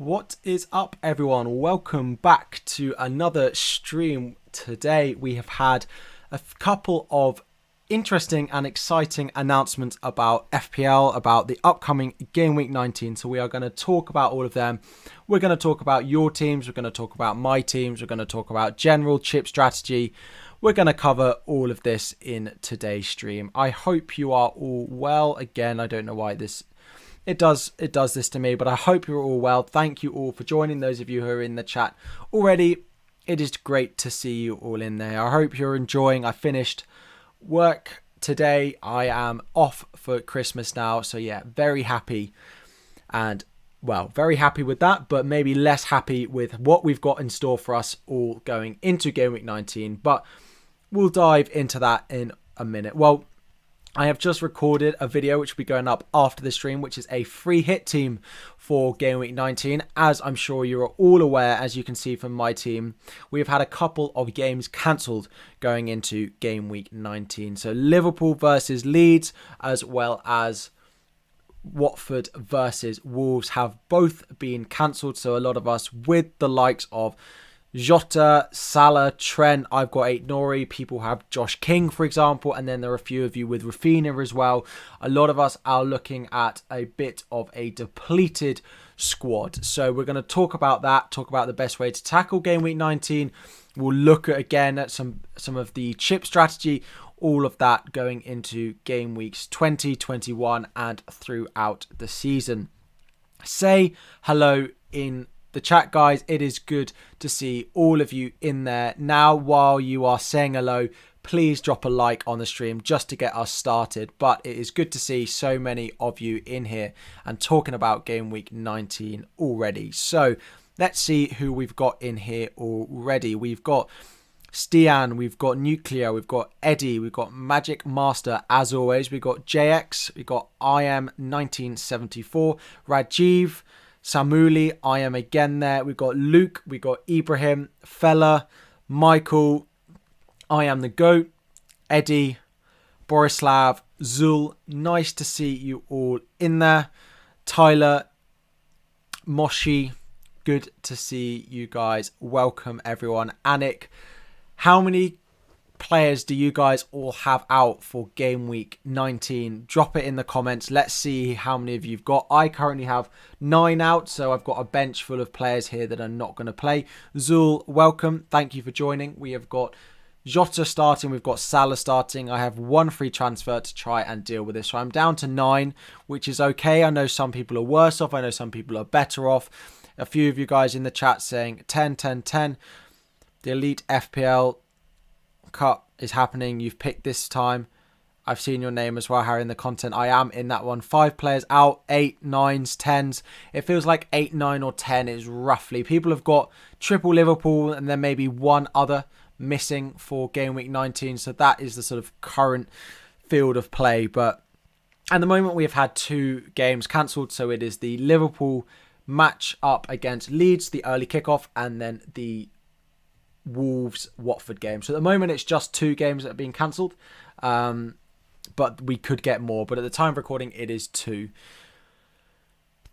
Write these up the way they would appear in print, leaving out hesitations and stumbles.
What is up, everyone? Welcome back to another stream. Today we have had a couple of interesting and exciting announcements about FPL, about the upcoming Game Week 19. So we are going to talk about all of them. We're going to talk about your teams. We're going to talk about my teams. We're going to talk about general chip strategy. We're going to cover all of this in today's stream. I hope you are all well. Again, I don't know why it does this to me, but I hope you're all well. Thank you all for joining. Those of you who are in the chat already, it is great to see you all in there. I hope you're enjoying. I finished work today. I am off for Christmas now, so yeah, very happy and very happy with that, but maybe less happy with what we've got in store for us all going into Game Week 19, but we'll dive into that in a minute. Well, I have just recorded a video which will be going up after the stream, which is a free hit team for Game Week 19. As I'm sure you are all aware, as you can see from my team, we have had a couple of games cancelled going into Game Week 19. So Liverpool versus Leeds, as well as Watford versus Wolves, have both been cancelled. So a lot of us with the likes of Jota, Salah, Trent, I've got 8 Nori, people have Josh King, for example, and then there are a few of you with Rafinha as well. A lot of us are looking at a bit of a depleted squad. So we're going to talk about that, talk about the best way to tackle Game Week 19. We'll look at, again, at some of the chip strategy, all of that going into Game Weeks 20, 21, and throughout the season. Say hello in the chat, guys. It is good to see all of you in there. Now, while you are saying hello, please drop a like on the stream just to get us started. But it is good to see so many of you in here and talking about Game Week 19 already. So let's see who we've got in here already. We've got Stian, we've got Nuclear, we've got Eddie, we've got Magic Master, as always. We've got JX, we've got IM1974, Rajiv, Samuli, I am again there. We've got Luke, we've got Ibrahim, Fella, Michael, I am the GOAT, Eddie, Borislav, Zul. Nice to see you all in there. Tyler, Moshi, good to see you guys. Welcome everyone. Anik, how many players do you guys all have out for Game Week 19? Drop it in the comments. Let's see how many of you've got. I currently have 9 out, so I've got a bench full of players here that are not going to play. Zul, welcome. Thank you for joining. We have got Jota starting. We've got Salah starting. I have 1 free transfer to try and deal with this. So I'm down to 9, which is okay. I know some people are worse off. I know some people are better off. A few of you guys in the chat saying 10, 10, 10. The Elite FPL Cup is happening. You've picked this time. I've seen your name as well, Harry, in the content. I am in that one. 5 players out, 8, 9s, 10s. It feels like 8, 9 or 10 is roughly. People have got triple Liverpool and then maybe one other missing for Game Week 19. So that is the sort of current field of play. But at the moment we have had 2 games cancelled. So it is the Liverpool match up against Leeds, the early kickoff, and then the Wolves-Watford game. So at the moment it's just 2 games that are being cancelled, but we could get more. But at the time of recording it is 2.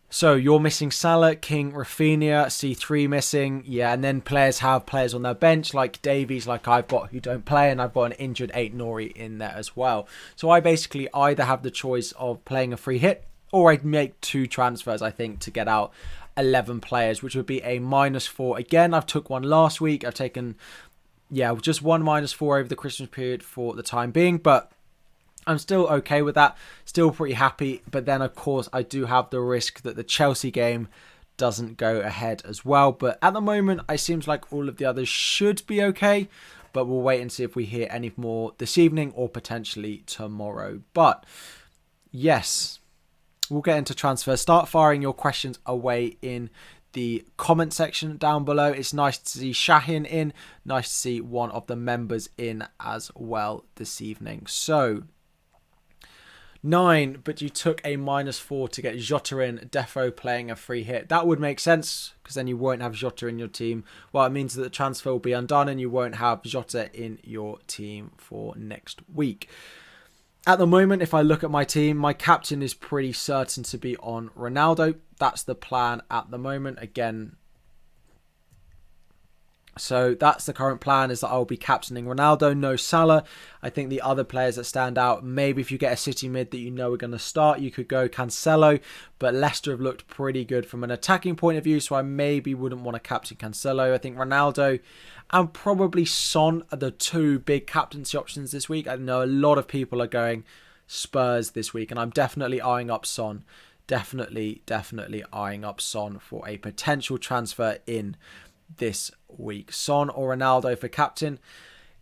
So you're missing Salah, King, Rafinha, C3 missing. Yeah, and then players have players on their bench like Davies, like I've got, who don't play, and I've got an injured 8 Nori in there as well. So I basically either have the choice of playing a free hit or I'd make 2 transfers, I think, to get out 11 players, which would be a -4. Again, I've took one last week. I've taken, just one -4 over the Christmas period for the time being, but I'm still okay with that. Still pretty happy. But then, of course, I do have the risk that the Chelsea game doesn't go ahead as well. But at the moment, it seems like all of the others should be okay. But we'll wait and see if we hear any more this evening or potentially tomorrow. But yes, we'll get into transfers. Start firing your questions away in the comment section down below. It's nice to see Shahin in. Nice to see one of the members in as well this evening. So 9, but you took a -4 to get Jota in. Defo playing a free hit. That would make sense because then you won't have Jota in your team. Well, it means that the transfer will be undone and you won't have Jota in your team for next week. At the moment, if I look at my team, my captain is pretty certain to be on Ronaldo. That's the plan at the moment. Again, so that's the current plan, is that I'll be captaining Ronaldo, no Salah. I think the other players that stand out, maybe if you get a City mid that you know are going to start, you could go Cancelo. But Leicester have looked pretty good from an attacking point of view, so I maybe wouldn't want to captain Cancelo. I think Ronaldo and probably Son are the two big captaincy options this week. I know a lot of people are going Spurs this week, and I'm definitely eyeing up Son. Definitely eyeing up Son for a potential transfer in this week. Son or Ronaldo for captain.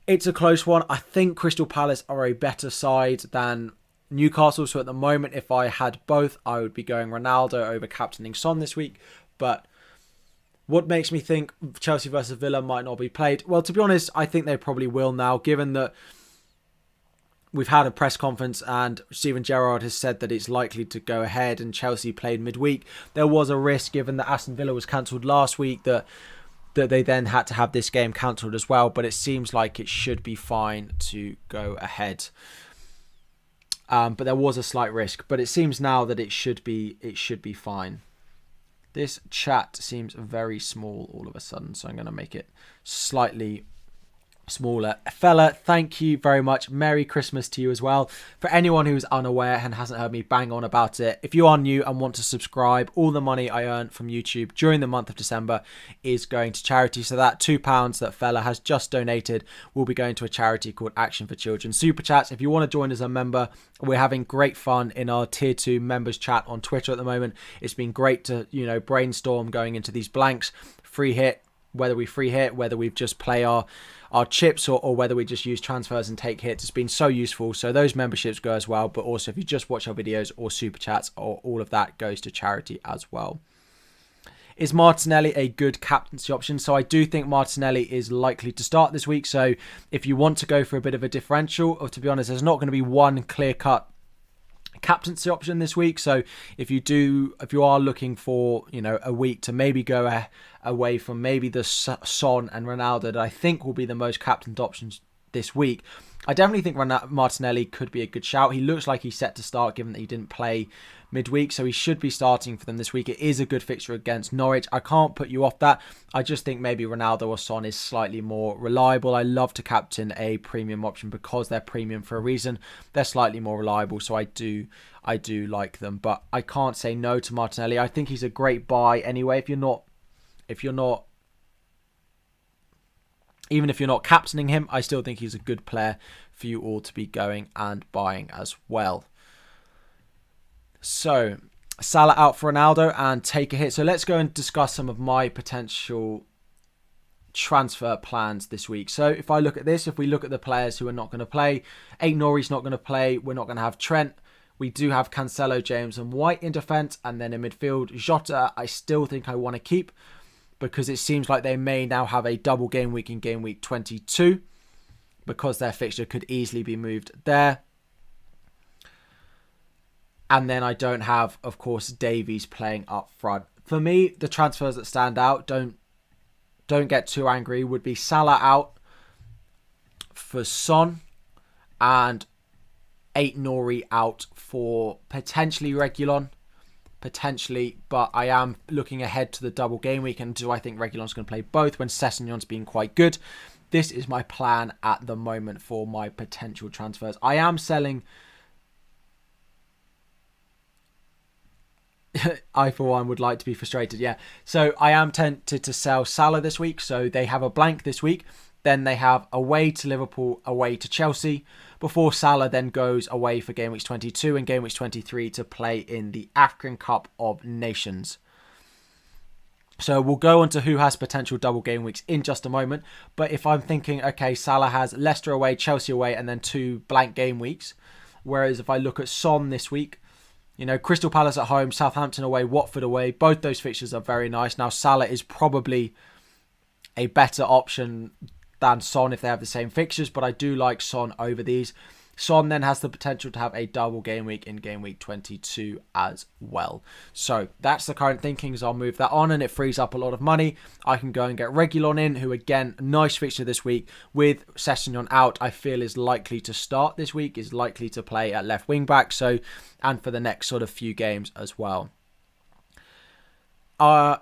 It's a close one. I think Crystal Palace are a better side than Newcastle, so at the moment, if I had both, I would be going Ronaldo over captaining Son this week. But what makes me think Chelsea versus Villa might not be played? Well, to be honest, I think they probably will now, given that we've had a press conference and Steven Gerrard has said that it's likely to go ahead, and Chelsea played midweek. There was a risk, given that Aston Villa was cancelled last week, that they then had to have this game cancelled as well, but it seems like it should be fine to go ahead. But there was a slight risk, but it seems now that it should be fine. This chat seems very small all of a sudden, so I'm going to make it slightly smaller. Fella, thank you very much. Merry Christmas to you as well. For anyone who's unaware and hasn't heard me bang on about it, if you are new and want to subscribe, all the money I earn from YouTube during the month of December is going to charity. So that £2 that Fella has just donated will be going to a charity called Action for Children. Super Chats, if you want to join as a member, we're having great fun in our tier 2 members chat on Twitter at the moment. It's been great to, brainstorm going into these blanks, free hit, whether we free hit, whether we just play our chips or whether we just use transfers and take hits. It's been so useful. So those memberships go as well. But also if you just watch our videos or super chats, or all of that goes to charity as well. Is Martinelli a good captaincy option? So I do think Martinelli is likely to start this week. So if you want to go for a bit of a differential, or to be honest, there's not going to be one clear-cut captaincy option this week. So if you are looking for a week to maybe go away from maybe the Son and Ronaldo that I think will be the most captained options this week, I definitely think Martinelli could be a good shout. He looks like he's set to start, given that he didn't play midweek, so he should be starting for them this week. It is a good fixture against Norwich. I can't put you off that. I just think maybe Ronaldo or Son is slightly more reliable. I love to captain a premium option because they're premium for a reason. They're slightly more reliable, so I do like them. But I can't say no to Martinelli. I think he's a great buy anyway. Even if you're not captaining him, I still think he's a good player for you all to be going and buying as well. So, Salah out for Ronaldo and take a hit. So let's go and discuss some of my potential transfer plans this week. So if I look at this, if we look at the players who are not going to play, Aït-Nouri's not going to play. We're not going to have Trent. We do have Cancelo, James and White in defence. And then in midfield, Jota, I still think I want to keep, because it seems like they may now have a double game week in game week 22, because their fixture could easily be moved there. And then I don't have, of course, Davies playing up front. For me, the transfers that stand out, don't get too angry, would be Salah out for Son and Aït-Nouri out for potentially Reguilon. Potentially, but I am looking ahead to the double game week, and do I think Reguilon's going to play both when Sessegnon's been quite good? This is my plan at the moment for my potential transfers. I am selling... I, for one, would like to be frustrated, yeah. So I am tempted to sell Salah this week. So they have a blank this week. Then they have away to Liverpool, away to Chelsea, before Salah then goes away for game weeks 22 and game weeks 23 to play in the African Cup of Nations. So we'll go on to who has potential double game weeks in just a moment. But if I'm thinking, okay, Salah has Leicester away, Chelsea away, and then 2 blank game weeks. Whereas if I look at Son this week, Crystal Palace at home, Southampton away, Watford away. Both those fixtures are very nice. Now, Salah is probably a better option than Son if they have the same fixtures, but I do like Son over these. Son then has the potential to have a double game week in game week 22 as well. So that's the current thinking, is I'll move that on and it frees up a lot of money. I can go and get Reguilon in, who again, nice fixture this week with Sessegnon out. I feel is likely to start this week, is likely to play at left wing back. So, and for the next sort of few games as well.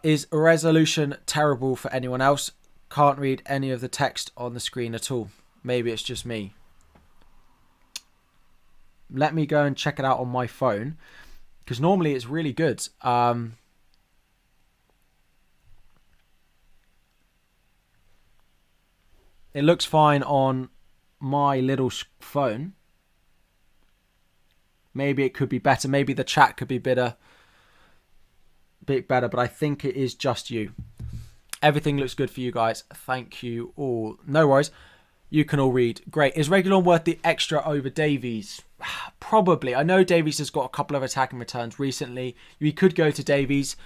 Is resolution terrible for anyone else? Can't read any of the text on the screen at all. Maybe it's just me. Let me go and check it out on my phone, because normally it's really good. It looks fine on my little phone. Maybe it could be better. Maybe the chat could be bit better, but I think it is just you. Everything looks good for you guys. Thank you all. No worries. You can all read. Great. Is Reguilon worth the extra over Davies? Probably. I know Davies has got a couple of attacking returns recently. You could go to Davies,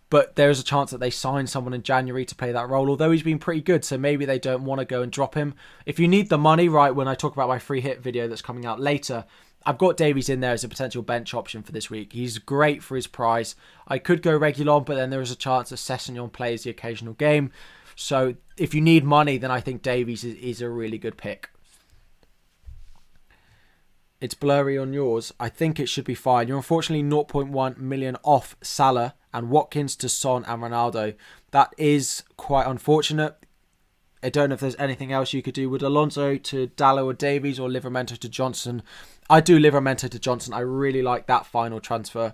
but there is a chance that they sign someone in January to play that role, although he's been pretty good, so maybe they don't want to go and drop him. If you need the money, right, when I talk about my free hit video that's coming out later, I've got Davies in there as a potential bench option for this week. He's great for his price. I could go Reguilon, but then there is a chance that Sessegnon plays the occasional game. So if you need money, then I think Davies is a really good pick. It's blurry on yours. I think it should be fine. You're unfortunately 0.1 million off Salah and Watkins to Son and Ronaldo. That is quite unfortunate. I don't know if there's anything else you could do. Would Alonso to Dallo or Davies, or Livramento to Johnson? I do Livramento to Johnson. I really like that final transfer.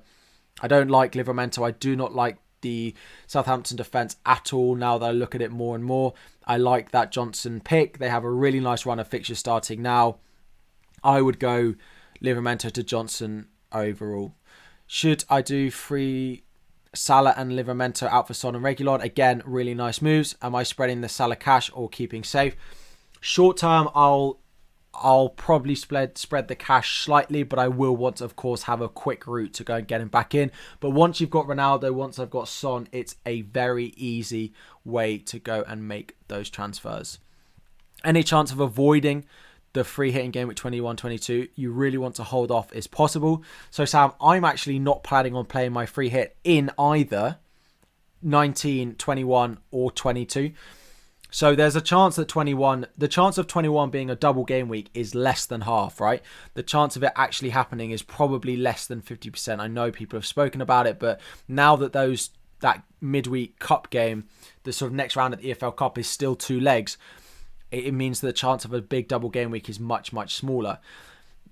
I don't like Livramento. I do not like the Southampton defence at all now that I look at it more and more. I like that Johnson pick. They have a really nice run of fixtures starting now. I would go Livramento to Johnson overall. Should I do free Salah and Livramento out for Son and Reguilon? Again, really nice moves. Am I spreading the Salah cash or keeping safe? Short term, I'll probably spread the cash slightly, but I will want to, of course, have a quick route to go and get him back in. But once you've got Ronaldo, once I've got Son, it's a very easy way to go and make those transfers. Any chance of avoiding the free hit in game week 21-22, you really want to hold off is possible. So Sam, I'm actually not planning on playing my free hit in either 19, 21 or 22. So there's a chance that the chance of 21 being a double game week is less than half, right? The chance of it actually happening is probably less than 50%. I know people have spoken about it, but now that that midweek cup game, the sort of next round of the EFL Cup is still 2 legs, it means that the chance of a big double game week is much, much smaller.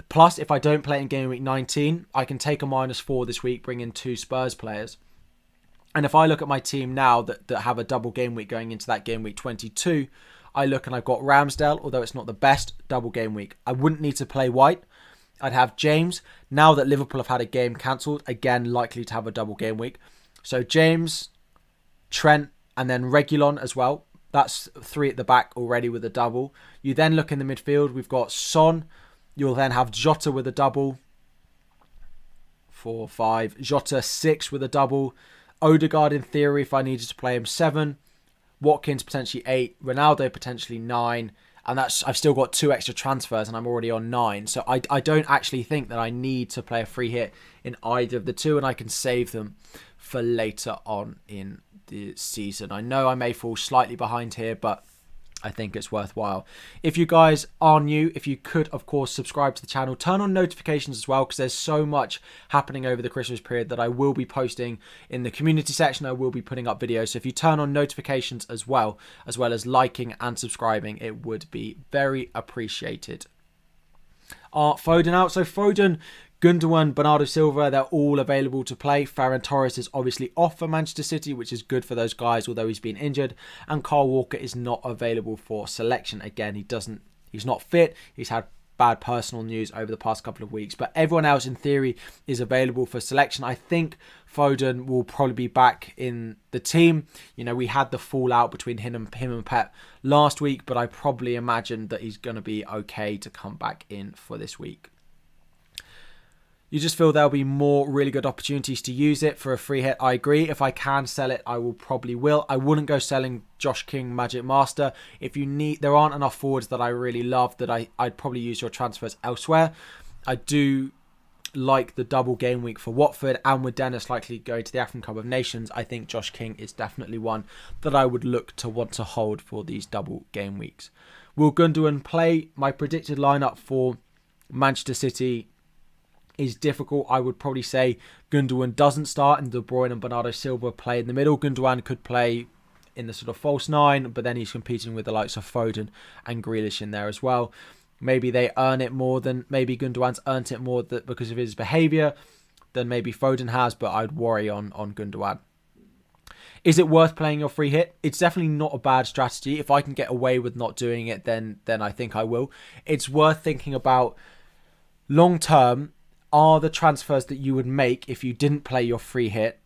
Plus, if I don't play in game week 19, I can take a -4 this week, bring in 2 Spurs players. And if I look at my team now that have a double game week going into that game week 22, I look and I've got Ramsdale, although it's not the best, double game week. I wouldn't need to play White. I'd have James. Now that Liverpool have had a game cancelled, again, likely to have a double game week. So James, Trent, and then Reguilon as well. That's 3 at the back already with a double. You then look in the midfield. We've got Son. You'll then have Jota with a double. 4, 5. Jota 6 with a double. Odegaard in theory, if I needed to play him, 7. Watkins potentially 8. Ronaldo potentially 9. And I've still got 2 extra transfers and I'm already on 9. So I don't actually think that I need to play a free hit in either of the 2. And I can save them for later on in the season. I know I may fall slightly behind here, but I think it's worthwhile. If you guys are new, if you could, of course, subscribe to the channel, turn on notifications as well, because there's so much happening over the Christmas period that I will be posting in the community section. I will be putting up videos. So if you turn on notifications as well as liking and subscribing, it would be very appreciated. Foden out. So Foden, Gundogan, Bernardo Silva, they're all available to play. Ferran Torres is obviously off for Manchester City, which is good for those guys, although he's been injured. And Kyle Walker is not available for selection. Again, he's not fit. He's had bad personal news over the past couple of weeks. But everyone else, in theory, is available for selection. I think Foden will probably be back in the team. You know, we had the fallout between him and Pep last week, but I probably imagine that he's going to be okay to come back in for this week. You just feel there'll be more really good opportunities to use it for a free hit. I agree. If I can sell it, I probably will. I wouldn't go selling Josh King Magic Master. If you need, there aren't enough forwards that I really love that I'd probably use your transfers elsewhere. I do like the double game week for Watford, and with Dennis likely going to the African Cup of Nations, I think Josh King is definitely one that I would look to want to hold for these double game weeks. Will Gundogan play? My predicted lineup for Manchester City is difficult. I would probably say Gundogan doesn't start and De Bruyne and Bernardo Silva play in the middle. Gundogan could play in the sort of false nine, but then he's competing with the likes of Foden and Grealish in there as well. Maybe they earn it more than, maybe Gundogan's earned it more because of his behaviour than maybe Foden has, but I'd worry on Gundogan. Is it worth playing your free hit? It's definitely not a bad strategy. If I can get away with not doing it, then I think I will. It's worth thinking about long term. Are the transfers that you would make if you didn't play your free hit?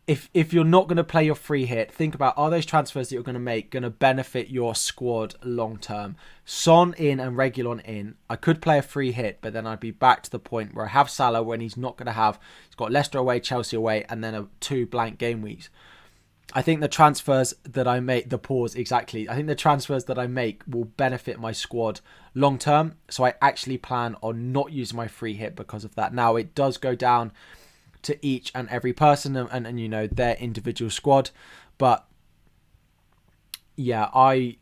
If you're not going to play your free hit, think about, are those transfers that you're going to make going to benefit your squad long term? Son in and Reguilon in. I could play a free hit, but then I'd be back to the point where I have Salah when he's not going to have. He's got Leicester away, Chelsea away, and then 2 blank game weeks. I think the transfers that I make, I think the transfers that I make will benefit my squad long term. So I actually plan on not using my free hit because of that. Now, it does go down to each and every person and you know, their individual squad. But yeah, I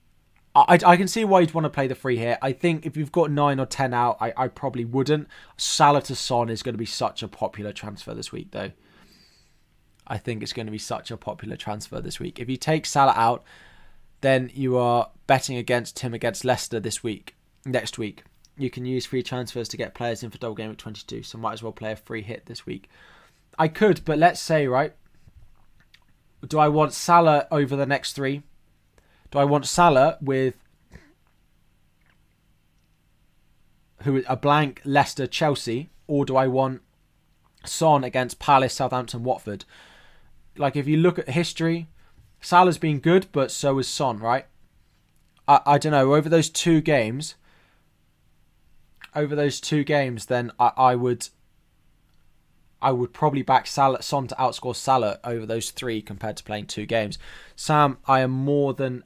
can see why you'd want to play the free hit. I think if you've got 9 or 10 out, I probably wouldn't. Salah to Son is going to be such a popular transfer this week, though. I think it's going to be such a popular transfer this week. If you take Salah out, then you are betting against him against Leicester next week. You can use free transfers to get players in for double game week 22, so might as well play a free hit this week. I could, but let's say, right, do I want Salah over the next 3? Do I want Salah with a blank Leicester, Chelsea, or do I want Son against Palace, Southampton, Watford? Like, if you look at history, Salah's been good, but so is Son, right? I don't know. Over those two games, then I would probably back Son to outscore Salah over those 3 compared to playing 2 games. Sam, I am more than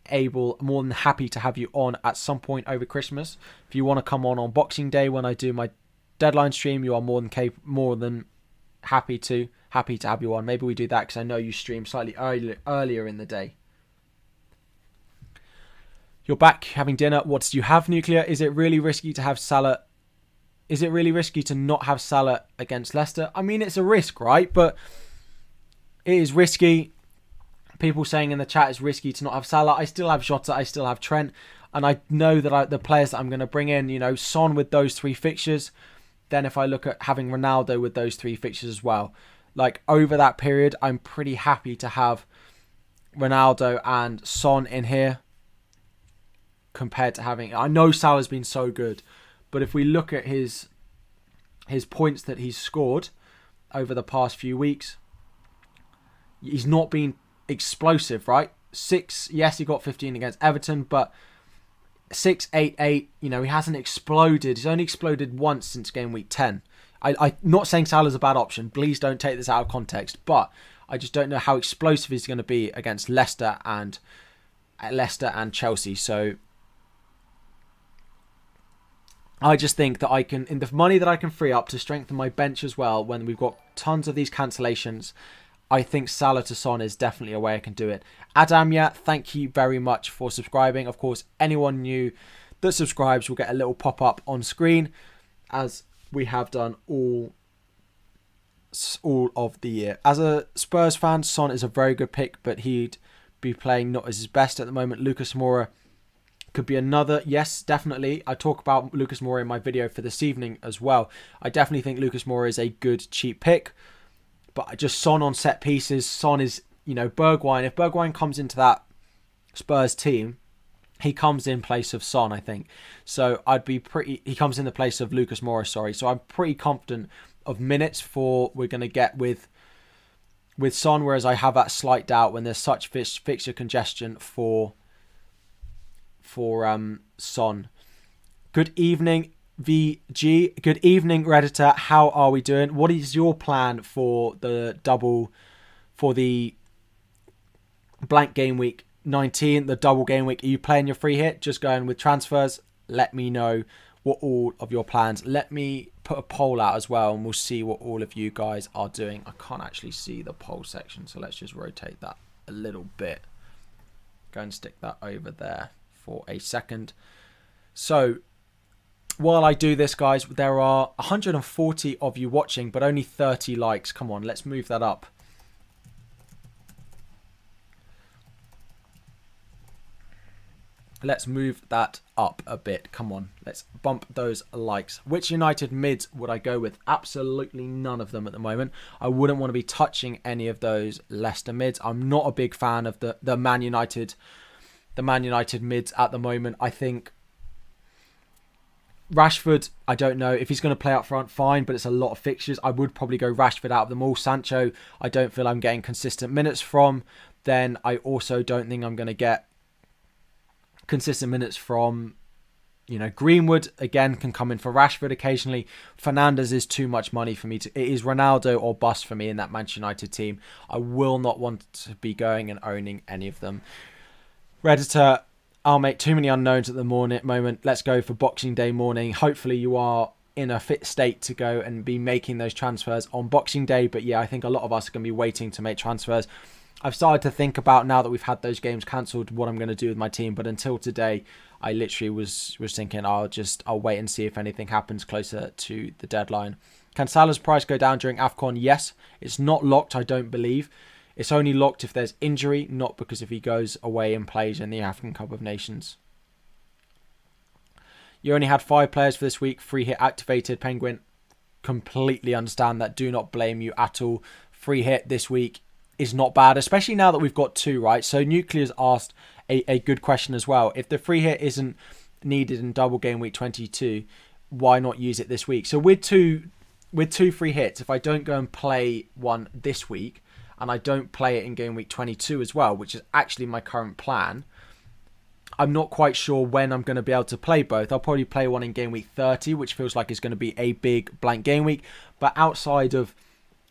happy to have you on at some point over Christmas. If you want to come on Boxing Day when I do my deadline stream, you are more than happy to have you on. Maybe we do that because I know you stream slightly earlier in the day. You're back having dinner. What do you have, Nuclear? Is it really risky to have Salah? Is it really risky to not have Salah against Leicester? I mean, it's a risk, right? But it is risky. People saying in the chat it's risky to not have Salah. I still have Jota. I still have Trent. And I know that the players that I'm going to bring in, you know, Son with those 3 fixtures. Then if I look at having Ronaldo with those 3 fixtures as well. Like, over that period, I'm pretty happy to have Ronaldo and Son in here compared to having... I know Salah's been so good, but if we look at his points that he's scored over the past few weeks, he's not been explosive, right? 6, yes, he got 15 against Everton, but 6, 8, 8, you know, he hasn't exploded. He's only exploded once since game week 10. I'm not saying Salah's a bad option. Please don't take this out of context, but I just don't know how explosive he's going to be against Leicester and Chelsea. So I just think that I can, in the money that I can free up to strengthen my bench as well, when we've got tons of these cancellations, I think Salah to Son is definitely a way I can do it. Adamya, thank you very much for subscribing. Of course, anyone new that subscribes will get a little pop-up on screen, as we have done all of the year. As a Spurs fan, Son is a very good pick, but he'd be playing not as his best at the moment. Lucas Moura could be another. Yes, definitely. I talk about Lucas Moura in my video for this evening as well. I definitely think Lucas Moura is a good, cheap pick. But just Son on set pieces. Son is, you know, Bergwijn. If Bergwijn comes into that Spurs team, he comes in place of Son, I think. So he comes in the place of Lucas Moura, sorry. So I'm pretty confident of minutes we're going to get with Son, whereas I have that slight doubt when there's such fixture congestion for Son. Good evening, VG. Good evening, Redditor. How are we doing? What is your plan for the Blank Game Week 19, the double game week? Are you playing your free hit? Just going with transfers? Let me know what all of your plans. Let me put a poll out as well, and we'll see what all of you guys are doing. I can't actually see the poll section, so let's just rotate that a little bit. Go and stick that over there for a second. So while I do this, guys, there are 140 of you watching, but only 30 likes. Come on, let's move that up. Let's move that up a bit. Come on, let's bump those likes. Which United mids would I go with? Absolutely none of them at the moment. I wouldn't want to be touching any of those Leicester mids. I'm not a big fan of the Man United mids at the moment. I think Rashford, I don't know if he's going to play up front, fine, but it's a lot of fixtures. I would probably go Rashford out of them all. Sancho, I don't feel I'm getting consistent minutes from. Then I also don't think I'm going to get consistent minutes from, Greenwood. Again, can come in for Rashford occasionally. Fernandes is too much money for me. It is Ronaldo or bust for me in that Manchester United team. I will not want to be going and owning any of them. Redditor, I'll make too many unknowns at the moment. Let's go for Boxing Day morning. Hopefully you are in a fit state to go and be making those transfers on Boxing Day. But yeah, I think a lot of us are going to be waiting to make transfers. I've started to think about, now that we've had those games cancelled, what I'm going to do with my team. But until today, I literally was thinking I'll wait and see if anything happens closer to the deadline. Can Salah's price go down during AFCON? Yes. It's not locked, I don't believe. It's only locked if there's injury, not because if he goes away and plays in the African Cup of Nations. You only had 5 players for this week. Free hit activated. Penguin, completely understand that. Do not blame you at all. Free hit this week is not bad, especially now that we've got 2, right? So Nuclear's asked a good question as well. If the free hit isn't needed in double game week 22, why not use it this week? So with two free hits, if I don't go and play one this week, and I don't play it in game week 22 as well, which is actually my current plan, I'm not quite sure when I'm going to be able to play both. I'll probably play one in game week 30, which feels like it's going to be a big blank game week. But outside of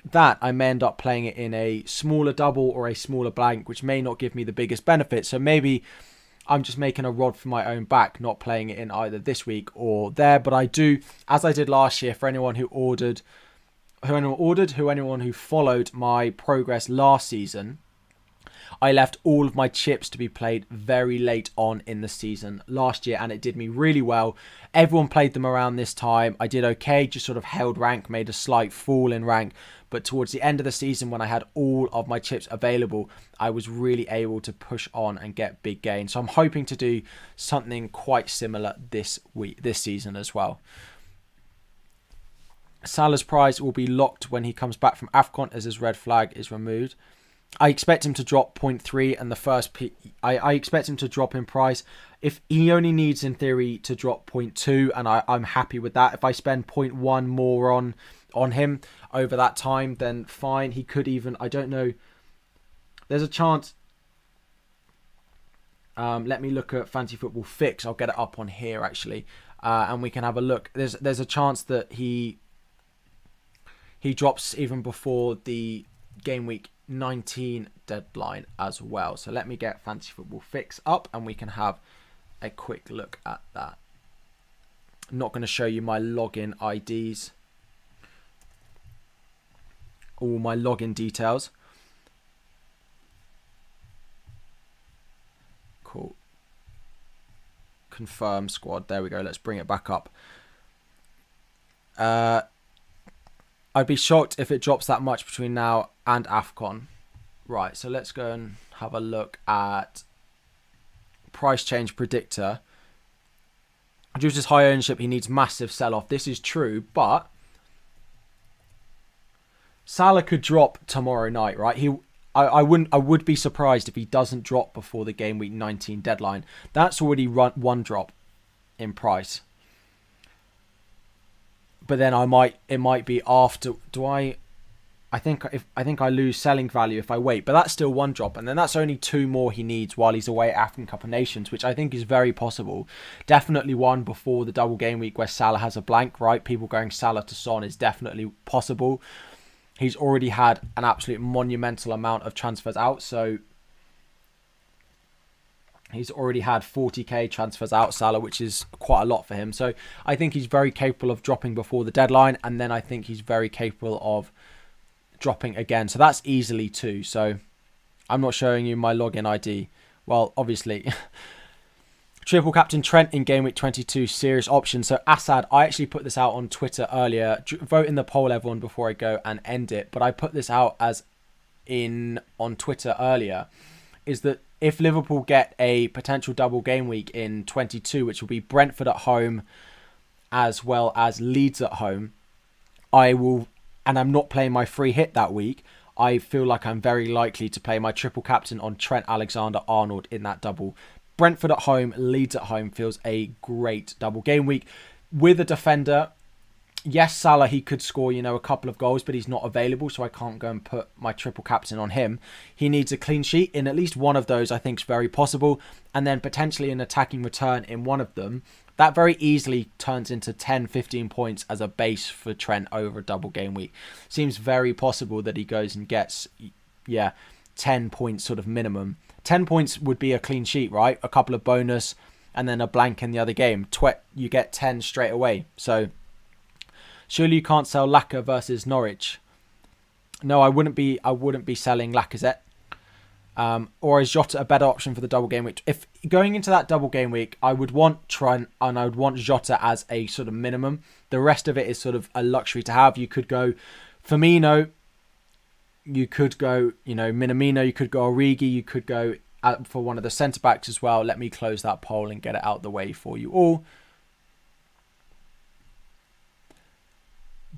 that, I may end up playing it in a smaller double or a smaller blank, which may not give me the biggest benefit. So maybe I'm just making a rod for my own back, not playing it in either this week or there. But I do, as I did last year, for anyone who anyone who followed my progress last season, I left all of my chips to be played very late on in the season last year, and it did me really well. Everyone played them around this time. I did okay, just sort of held rank, made a slight fall in rank, but towards the end of the season, when I had all of my chips available, I was really able to push on and get big gains. So I'm hoping to do something quite similar this season as well. Salah's prize will be locked when he comes back from AFCON as his red flag is removed. I expect him to drop 0.3 and the first I expect him to drop in price. If he only needs, in theory, to drop 0.2, and I'm happy with that. If I spend 0.1 more on him over that time, then fine. He could even, I don't know. There's a chance. Let me look at Fantasy Football Fix. I'll get it up on here actually, and we can have a look. There's a chance that he drops even before the game week 19 deadline as well. So let me get Fantasy Football Fix up and we can have a quick look at that. I'm not going to show you my login IDs, all my login details. Cool. Confirm squad. There we go. Let's bring it back up. I'd be shocked if it drops that much between now and AFCON. Right, so let's go and have a look at price change predictor. Due to his high ownership, he needs massive sell-off. This is true, but Salah could drop tomorrow night, right? I would be surprised if he doesn't drop before the game week 19 deadline. That's already one drop in price. But then it might be after. I think I lose selling value if I wait, but that's still one drop, and then that's only 2 more he needs while he's away at African Cup of Nations, which I think is very possible. Definitely one before the double game week where Salah has a blank, right? People going Salah to Son is definitely possible. He's already had an absolute monumental amount of transfers out, so he's already had 40k transfers out, Salah, which is quite a lot for him. So I think he's very capable of dropping before the deadline, and then I think he's very capable of dropping again. So that's easily 2. So I'm not showing you my login ID. Well, obviously, triple captain Trent in game week 22, serious option. So Assad, I actually put this out on Twitter earlier. Vote in the poll, everyone, before I go and end it. But I put this out on Twitter earlier, is that if Liverpool get a potential double game week in 22, which will be Brentford at home as well as Leeds at home, and I'm not playing my free hit that week, I feel like I'm very likely to play my triple captain on Trent Alexander-Arnold in that double. Brentford at home, Leeds at home feels a great double game week. With a defender, yes, Salah, he could score, a couple of goals, but he's not available, so I can't go and put my triple captain on him. He needs a clean sheet in at least one of those, I think is very possible, and then potentially an attacking return in one of them. That very easily turns into 10, 15 points as a base for Trent over a double game week. Seems very possible that he goes and gets, 10 points sort of minimum. 10 points would be a clean sheet, right? A couple of bonus and then a blank in the other game. You get 10 straight away. So surely you can't sell Laka versus Norwich. No, I wouldn't be selling Lacazette. Or is Jota a better option for the double game week? If going into that double game week, I would want Trent and I would want Jota as a sort of minimum. The rest of it is sort of a luxury to have. You could go Firmino, you could go, Minamino, you could go Origi, you could go for one of the centre backs as well. Let me close that poll and get it out the way for you all.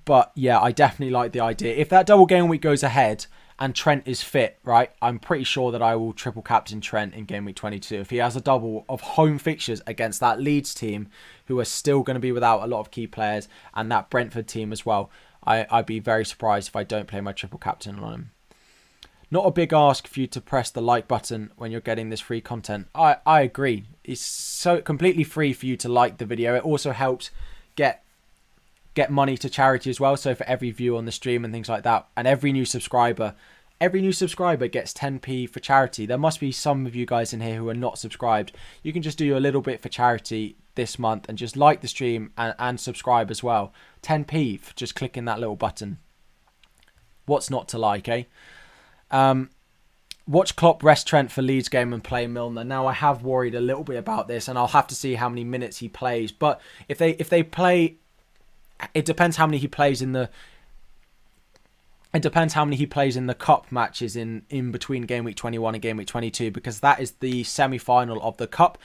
But yeah, I definitely like the idea. If that double game week goes ahead and Trent is fit, right, I'm pretty sure that I will triple captain Trent in game week 22. If he has a double of home fixtures against that Leeds team, who are still going to be without a lot of key players, and that Brentford team as well, I'd be very surprised if I don't play my triple captain on him. Not a big ask for you to press the like button when you're getting this free content. I agree. It's so completely free for you to like the video. It also helps get money to charity as well. So for every view on the stream and things like that, and every new subscriber gets 10p for charity. There must be some of you guys in here who are not subscribed. You can just do a little bit for charity this month and just like the stream and subscribe as well. 10p for just clicking that little button. What's not to like, eh? Watch Klopp rest Trent for Leeds game and play Milner. Now I have worried a little bit about this, and I'll have to see how many minutes he plays. But if they play, it depends how many he plays in the. It depends how many he plays in the cup matches in between game week 21 and game week 22, because that is the semi-final of the cup,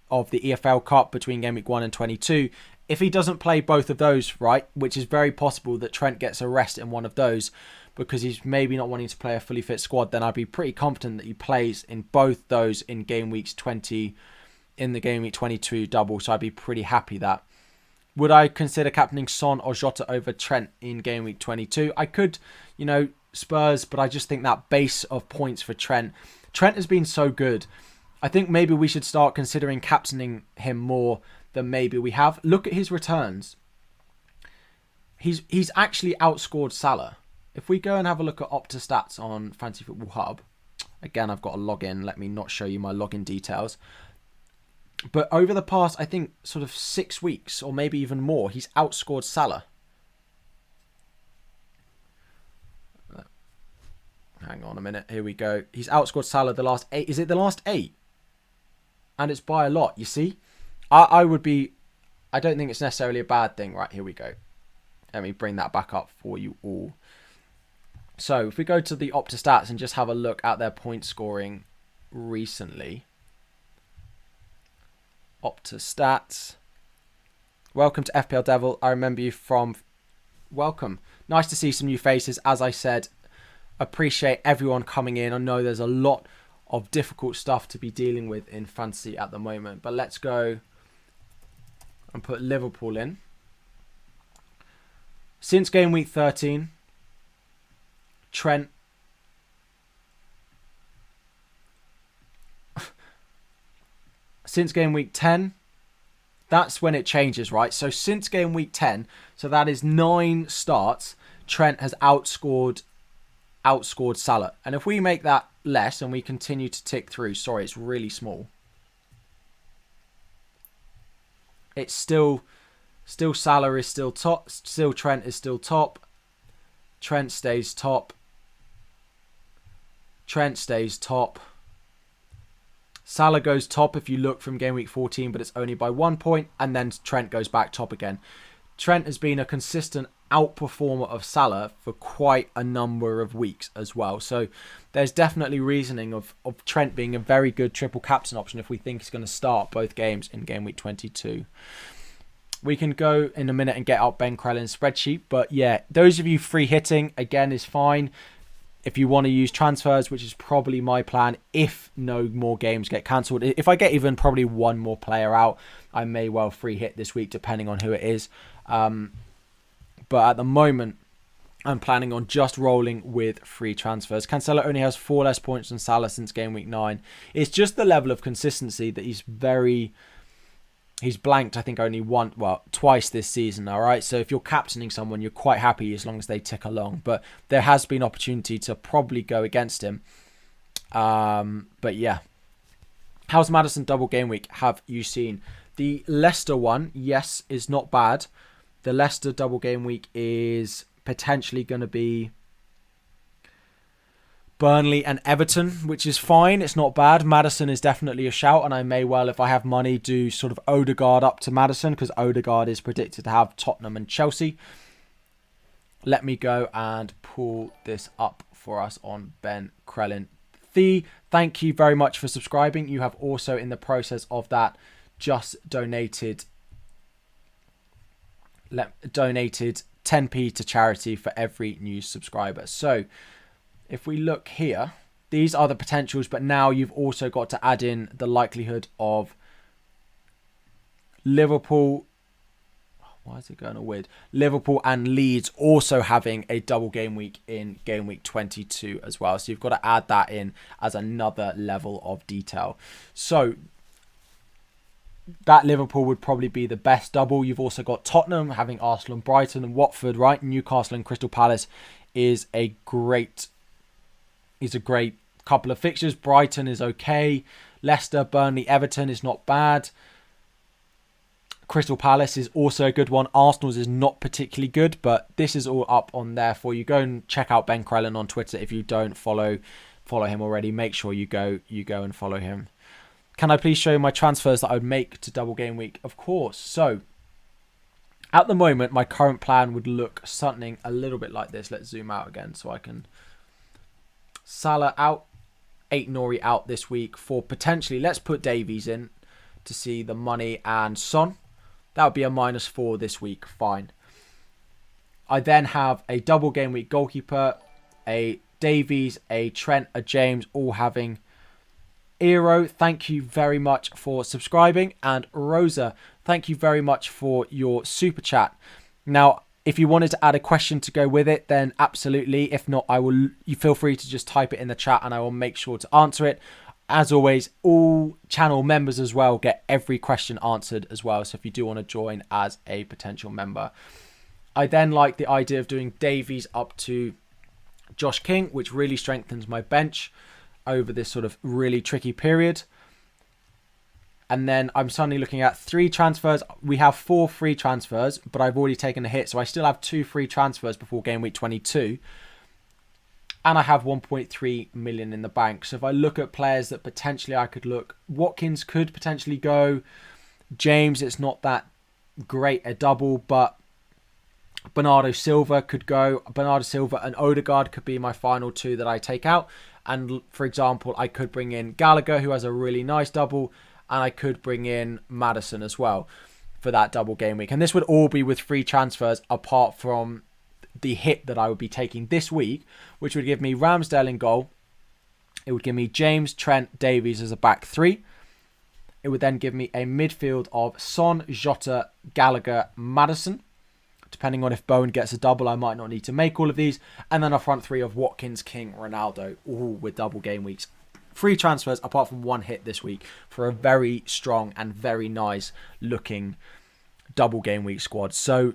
of the EFL Cup between game week 1 and 22. If he doesn't play both of those, right, which is very possible that Trent gets a rest in one of those because he's maybe not wanting to play a fully fit squad, then I'd be pretty confident that he plays in both those in game weeks 20, in the game week 22 double. So I'd be pretty happy that. Would I consider captaining Son or Jota over Trent in game week 22? I could, Spurs, but I just think that base of points for Trent has been so good. I think maybe we should start considering captaining him more than maybe we have. Look at his returns. He's actually outscored Salah. If we go and have a look at Opta stats on Fantasy Football Hub, again, I've got to log in. Let me not show you my login details. But over the past, I think, sort of 6 weeks or maybe even more, he's outscored Salah. Hang on a minute. Here we go. He's outscored Salah the last 8. Is it the last 8? And it's by a lot, you see? I don't think it's necessarily a bad thing. Right, here we go. Let me bring that back up for you all. So if we go to the Opta stats and just have a look at their point scoring recently. Opta stats. Welcome to FPL Devil. I remember you from... Welcome. Nice to see some new faces. As I said, appreciate everyone coming in. I know there's a lot of difficult stuff to be dealing with in fantasy at the moment. But let's go and put Liverpool in. Since game week 13, Trent. Since game week 10, that's when it changes, right? So since game week 10, so that is 9 starts, Trent has outscored Salah. And if we make that less and we continue to tick through, sorry, it's really small. It's still Salah is still top, still Trent is still top. Trent stays top. Trent stays top. Salah goes top if you look from game week 14, but it's only by 1 point, and then Trent goes back top again. Trent has been a consistent outperformer of Salah for quite a number of weeks as well. So there's definitely reasoning of Trent being a very good triple captain option if we think he's going to start both games in game week 22. We can go in a minute and get out Ben Crellin's spreadsheet, but yeah, those of you free hitting, again, is fine. If you want to use transfers, which is probably my plan, if no more games get cancelled. If I get even probably one more player out, I may well free hit this week, depending on who it is. But at the moment, I'm planning on just rolling with free transfers. Cancelo only has 4 less points than Salah since game week 9. It's just the level of consistency that he's blanked, I think, twice this season, all right? So if you're captaining someone, you're quite happy as long as they tick along. But there has been opportunity to probably go against him. But yeah. How's Maddison double game week? Have you seen? The Leicester one, yes, is not bad. The Leicester double game week is potentially going to be Burnley and Everton, which is fine. It's not bad. Maddison is definitely a shout, and I may well, if I have money, do sort of Odegaard up to Maddison, because Odegaard is predicted to have Tottenham and Chelsea. Let me go and pull this up for us on Ben Crellin. Thank you very much for subscribing. You have also, in the process of that, just donated 10p to charity for every new subscriber. So if we look here, these are the potentials, but now you've also got to add in the likelihood of Liverpool. Why is it going all weird? Liverpool and Leeds also having a double game week in game week 22 as well. So you've got to add that in as another level of detail. So that Liverpool would probably be the best double. You've also got Tottenham having Arsenal and Brighton and Watford, right? Newcastle and Crystal Palace is a great couple of fixtures. Brighton is okay. Leicester, Burnley, Everton is not bad. Crystal Palace is also a good one. Arsenal's is not particularly good, but this is all up on there for you. Go and check out Ben Crellin on Twitter. If you don't follow him already, make sure you go and follow him. Can I please show you my transfers that I would make to double game week? Of course. So at the moment, my current plan would look something a little bit like this. Let's zoom out again so I can. Salah out, 8 Nori out this week for potentially, let's put Davies in to see the money, and Son. That would be a -4 this week. Fine. I then have a double game week goalkeeper, a Davies, a Trent, a James, all having Eero. Thank you very much for subscribing. And Rosa, thank you very much for your super chat. Now, if you wanted to add a question to go with it, then absolutely. If not, you feel free to just type it in the chat and I will make sure to answer it. As always, all channel members as well get every question answered as well. So if you do want to join as a potential member. I then like the idea of doing Davies up to Josh King, which really strengthens my bench over this sort of really tricky period. And then I'm suddenly looking at 3 transfers. We have 4 free transfers, but I've already taken a hit. So I still have 2 free transfers before game week 22. And I have 1.3 million in the bank. So if I look at players that potentially I could look, Watkins could potentially go. James, it's not that great a double, but Bernardo Silva could go. Bernardo Silva and Odegaard could be my final 2 that I take out. And for example, I could bring in Gallagher, who has a really nice double. And I could bring in Maddison as well for that double game week. And this would all be with free transfers apart from the hit that I would be taking this week, which would give me Ramsdale in goal. It would give me James, Trent, Davies as a back 3. It would then give me a midfield of Son, Jota, Gallagher, Maddison Depending on if Bowen gets a double, I might not need to make all of these. And then a front three of Watkins, King, Ronaldo, all with double game weeks. 3 transfers apart from 1 hit this week for a very strong and very nice looking double game week squad. So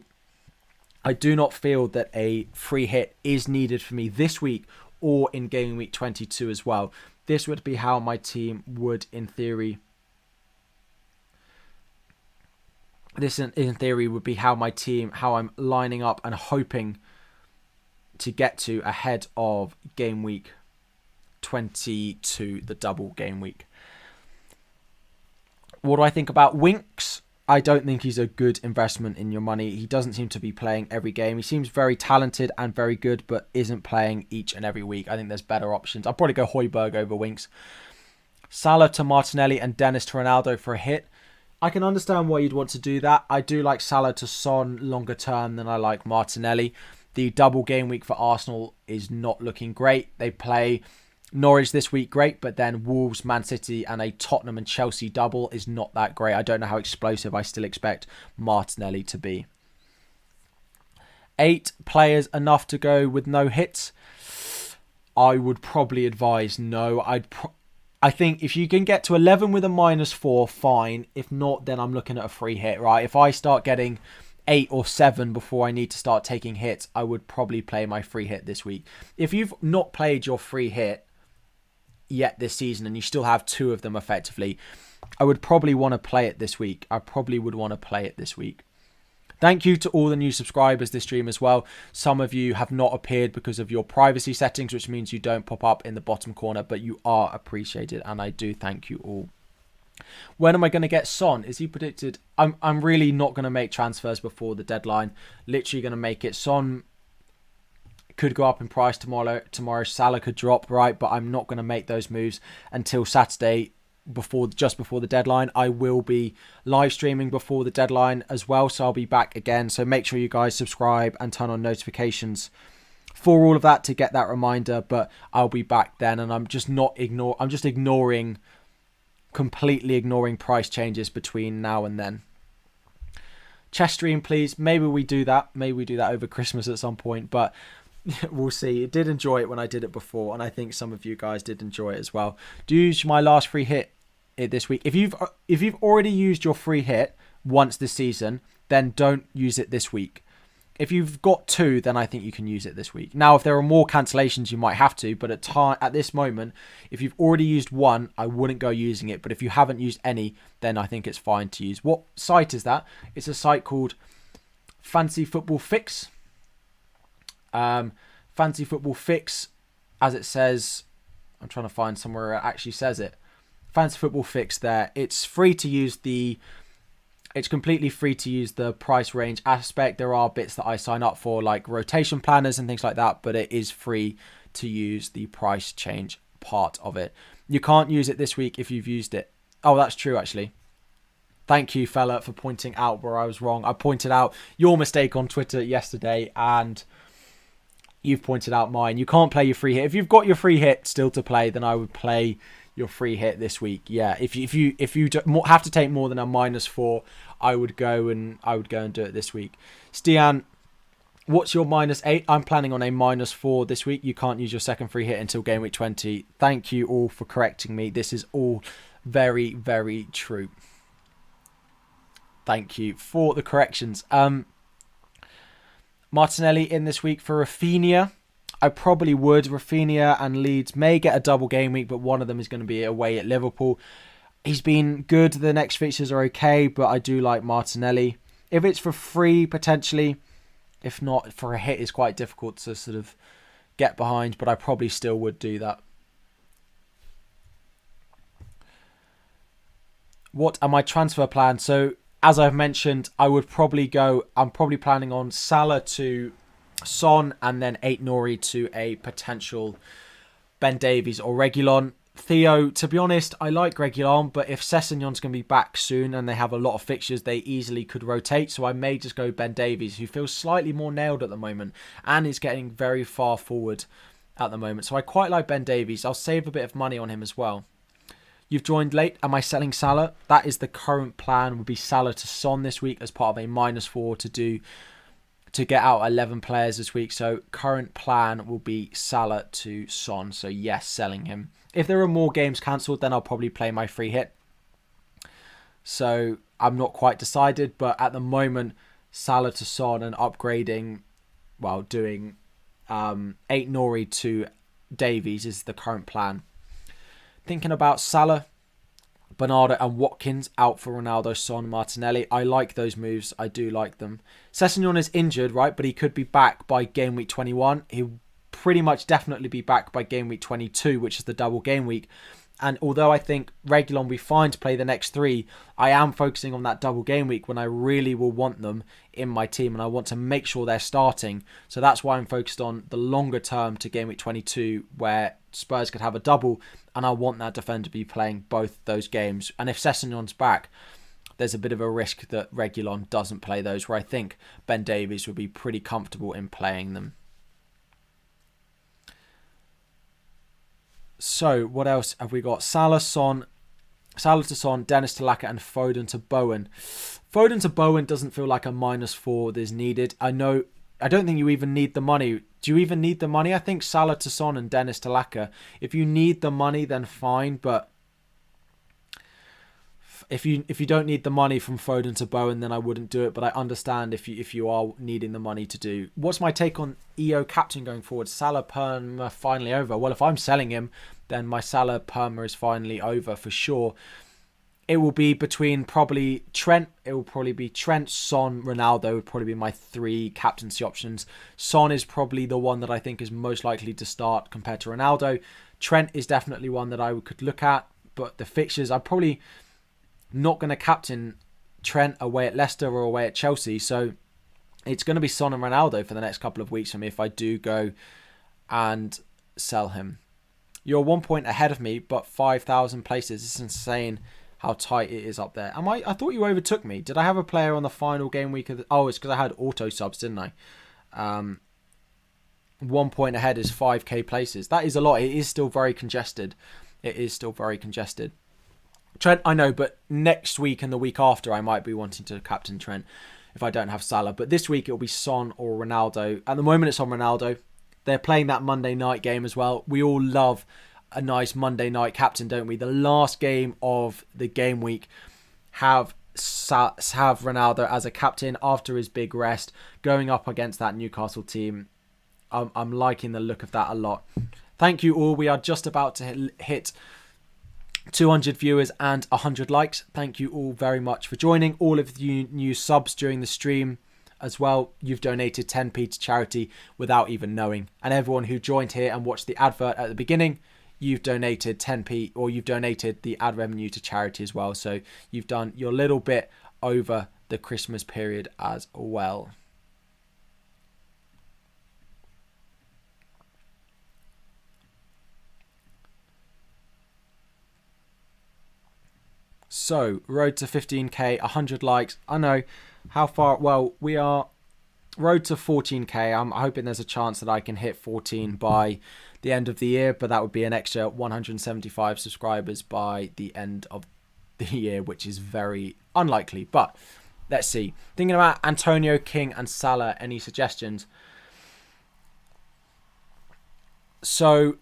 I do not feel that a free hit is needed for me this week or in game week 22 as well. This would be how my team would, in theory... This, in theory, would be how my team, how I'm lining up and hoping to get to ahead of game week 22, the double game week. What do I think about Winks? I don't think he's a good investment in your money. He doesn't seem to be playing every game. He seems very talented and very good, but isn't playing each and every week. I think there's better options. I'll probably go Højbjerg over Winks. Salah to Martinelli and Dennis to Ronaldo for a hit. I can understand why you'd want to do that. I do like Salah to Son longer term than I like Martinelli. The double game week for Arsenal is not looking great. They play Norwich this week, great, but then Wolves, Man City and a Tottenham and Chelsea double is not that great. I don't know how explosive I still expect Martinelli to be. 8 players enough to go with no hits? I would probably advise no. I think if you can get to 11 with a -4, fine. If not, then I'm looking at a free hit, right? If I start getting 8 or 7 before I need to start taking hits, I would probably play my free hit this week. If you've not played your free hit yet this season and you still have 2 of them effectively, I would probably want to play it this week. I probably would want to play it this week. Thank you to all the new subscribers this stream as well. Some of you have not appeared because of your privacy settings, which means you don't pop up in the bottom corner, but you are appreciated and I do thank you all. When am I going to get Son? Is he predicted? I'm really not going to make transfers before the deadline. Literally going to make it. Son could go up in price tomorrow. Salah could drop, right? But I'm not going to make those moves until Saturday, just before the deadline. I will be live streaming before the deadline as well, so I'll be back again. So make sure you guys subscribe and turn on notifications for all of that to get that reminder. But I'll be back then, and I'm just completely ignoring price changes between now and then. Chess stream, please. Maybe we do that. Maybe we do that over Christmas at some point, but we'll see. It did enjoy it when I did it before, and I think some of you guys did enjoy it as well. Do use my last free hit this week. If you've already used your free hit once this season, then don't use it this week. If you've got 2, then I think you can use it this week. Now, if there are more cancellations, you might have to, but at this moment, if you've already used 1, I wouldn't go using it. But if you haven't used any, then I think it's fine to use. What site is that? It's a site called Fancy Football Fix. Fancy Football Fix, as it says, I'm trying to find somewhere it actually says it. Fancy Football Fix there. It's free to use it's completely free to use the price range aspect. There are bits that I sign up for, like rotation planners and things like that, but it is free to use the price change part of it. You can't use it this week if you've used it. Oh, that's true, actually. Thank you, fella, for pointing out where I was wrong. I pointed out your mistake on Twitter yesterday, and you've pointed out mine. You can't play your free hit. If you've got your free hit still to play, then I would play your free hit this week. Yeah, if you have to take more than a -4, I would go and do it this week. Stian, what's your -8? I'm planning on a -4 this week. You can't use your second free hit until game week 20. Thank you all for correcting me. This is all very, very true. Thank you for the corrections. Martinelli in this week for Rafinha. I probably would. Rafinha and Leeds may get a double game week, but one of them is going to be away at Liverpool. He's been good. The next fixtures are okay, but I do like Martinelli. If it's for free, potentially. If not, for a hit is quite difficult to sort of get behind, but I probably still would do that. What are my transfer plans? So, as I've mentioned, I'm probably planning on Salah to Son and then 8 Nori to a potential Ben Davies or Reguilon. Theo, to be honest, I like Reguilon, but if Sessegnon's going to be back soon and they have a lot of fixtures, they easily could rotate. So I may just go Ben Davies, who feels slightly more nailed at the moment and is getting very far forward at the moment. So I quite like Ben Davies. I'll save a bit of money on him as well. You've joined late. Am I selling Salah? That is the current plan, would be Salah to Son this week as part of a -4 to get out 11 players this week. So current plan will be Salah to Son. So yes, selling him. If there are more games cancelled, then I'll probably play my free hit. So I'm not quite decided, but at the moment, Salah to Son and upgrading, well, doing 8 Nori to Davies is the current plan. Thinking about Salah, Bernardo and Watkins out for Ronaldo, Son, Martinelli. I like those moves. I do like them. Sessegnon is injured, right? But he could be back by game week 21. He'll pretty much definitely be back by game week 22, which is the double game week. And although I think Reguilon will be fine to play the next 3, I am focusing on that double game week when I really will want them in my team. And I want to make sure they're starting. So that's why I'm focused on the longer term to game week 22, where Spurs could have a double. And I want that defender to be playing both those games. And if Sessegnon's back, there's a bit of a risk that Reguilon doesn't play those, where I think Ben Davies would be pretty comfortable in playing them. So, what else have we got? Salah to Son, Dennis to Laka, and Foden to Bowen. Foden to Bowen doesn't feel like a -4 is needed. I don't think you even need the money. Do you even need the money? I think Salah to Son and Dennis to Laka. If you need the money, then fine. But if you don't need the money from Foden to Bowen, then I wouldn't do it. But I understand if you are needing the money to do. What's my take on EO captain going forward? Salah perma finally over. Well, if I'm selling him, then my Salah perma is finally over for sure. It will be between probably Trent. It will probably be Trent, Son, Ronaldo would probably be my 3 captaincy options. Son is probably the one that I think is most likely to start compared to Ronaldo. Trent is definitely one that I could look at. But the fixtures, I'm probably not going to captain Trent away at Leicester or away at Chelsea. So it's going to be Son and Ronaldo for the next couple of weeks for me if I do go and sell him. You're 1 point ahead of me, but 5,000 places. It's insane how tight it is up there. I thought you overtook me. Did I have a player on the final game week of it's because I had auto subs, didn't I? 1 point ahead is 5k places. That is a lot. It is still very congested. Trent, I know, but next week and the week after, I might be wanting to captain Trent if I don't have Salah. But this week, it'll be Son or Ronaldo. At the moment, it's on Ronaldo. They're playing that Monday night game as well. We all love a nice Monday night captain, don't we? The last game of the game week, have Ronaldo as a captain after his big rest, going up against that Newcastle team. I'm liking the look of that a lot. Thank you all. We are just about to hit 200 viewers and 100 likes. Thank you all very much for joining. All of you new subs during the stream as well. You've donated 10p to charity without even knowing. And everyone who joined here and watched the advert at the beginning, you've donated 10p, or you've donated the ad revenue to charity as well. So you've done your little bit over the Christmas period as well. So, road to 15k, 100 likes. I know how far. Well, we are road to 14k. I'm hoping there's a chance that I can hit 14 by the end of the year, but that would be an extra 175 subscribers by the end of the year, which is very unlikely. But let's see. Thinking about Antonio, King, and Salah. Any suggestions? So,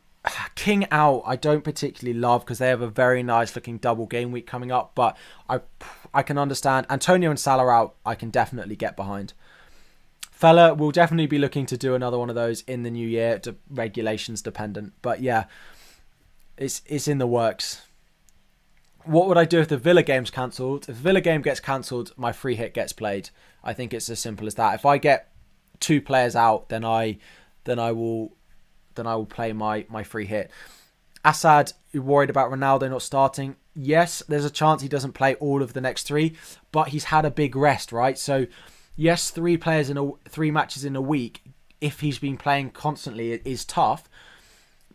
King out, I don't particularly love because they have a very nice looking double game week coming up, but I can understand. Antonio and Salah out, I can definitely get behind. Fella will definitely be looking to do another one of those in the new year, regulations dependent. But yeah, it's in the works. What would I do if the Villa game's cancelled? If the Villa game gets cancelled, my free hit gets played. I think it's as simple as that. If I get 2 players out, then I will play my free hit. Assad, you're worried about Ronaldo not starting? Yes, there's a chance he doesn't play all of the next 3, but he's had a big rest, right? So yes, 3 matches in a week, if he's been playing constantly, it is tough.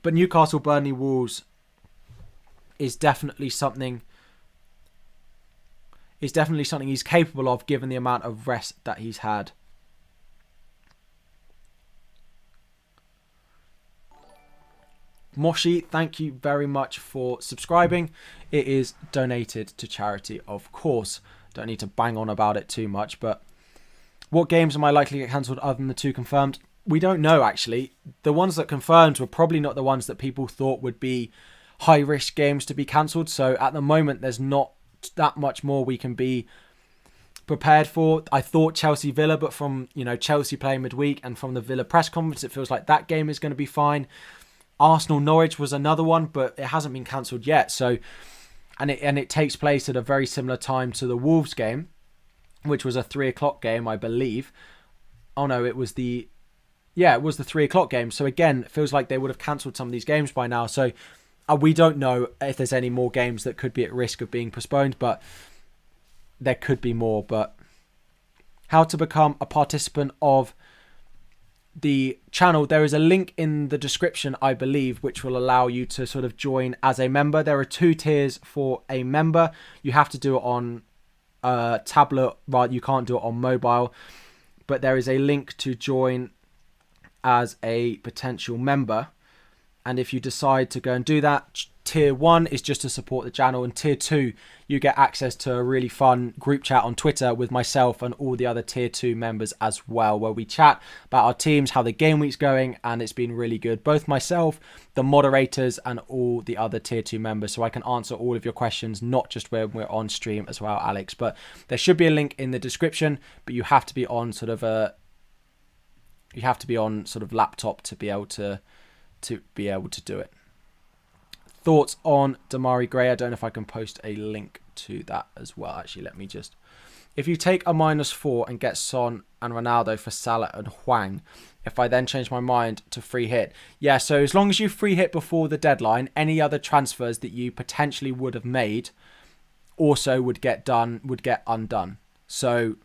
But Newcastle, Burnley, Wolves is definitely something he's capable of, given the amount of rest that he's had. Moshi, thank you very much for subscribing. It is donated to charity, of course. Don't need to bang on about it too much, but What games am I likely to get cancelled other than the 2 confirmed? We don't know, actually. The ones that confirmed were probably not the ones that people thought would be high-risk games to be cancelled. So at the moment, there's not that much more we can be prepared for. I thought Chelsea Villa, but from Chelsea playing midweek and from the Villa press conference, it feels like that game is going to be fine. Arsenal Norwich was another one, but it hasn't been cancelled yet. So, and it takes place at a very similar time to the Wolves game, which was a 3:00 game, I believe. Oh no, it was the 3:00 game. So again, it feels like they would have cancelled some of these games by now. So we don't know if there's any more games that could be at risk of being postponed, but there could be more. But how to become a participant of the channel, there is a link in the description, I believe, which will allow you to sort of join as a member. There are 2 tiers for a member. You have to do it on tablet, right? You can't do it on mobile, but there is a link to join as a potential member. And if you decide to go and do that, tier 1 is just to support the channel, and tier 2 you get access to a really fun group chat on Twitter with myself and all the other tier 2 members as well, where we chat about our teams, how the game week's going, and it's been really good. Both myself, the moderators, and all the other tier 2 members, so I can answer all of your questions, not just when we're on stream as well, Alex. But there should be a link in the description, but you have to be on sort of laptop to be able to do it. Thoughts on Damari Gray? I don't know if I can post a link to that as well. Actually, let me just... If you take a -4 and get Son and Ronaldo for Salah and Hwang, if I then change my mind to free hit. Yeah, so as long as you free hit before the deadline, any other transfers that you potentially would have made also would get undone. So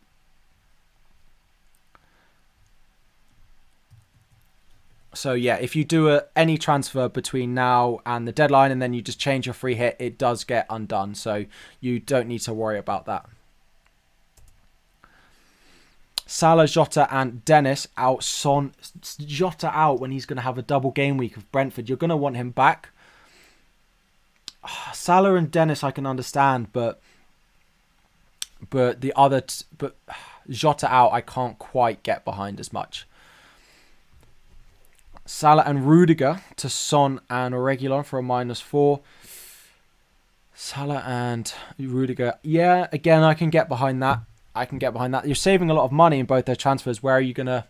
yeah, if you do any transfer between now and the deadline and then you just change your free hit, it does get undone. So you don't need to worry about that. Salah, Jota and Dennis out. Son, Jota out when he's going to have a double game week of Brentford. You're going to want him back. Salah and Dennis I can understand, but Jota out I can't quite get behind as much. Salah and Rudiger to Son and Reguilon for a -4. Salah and Rudiger. Yeah, again, I can get behind that. You're saving a lot of money in both their transfers. Where are you going to...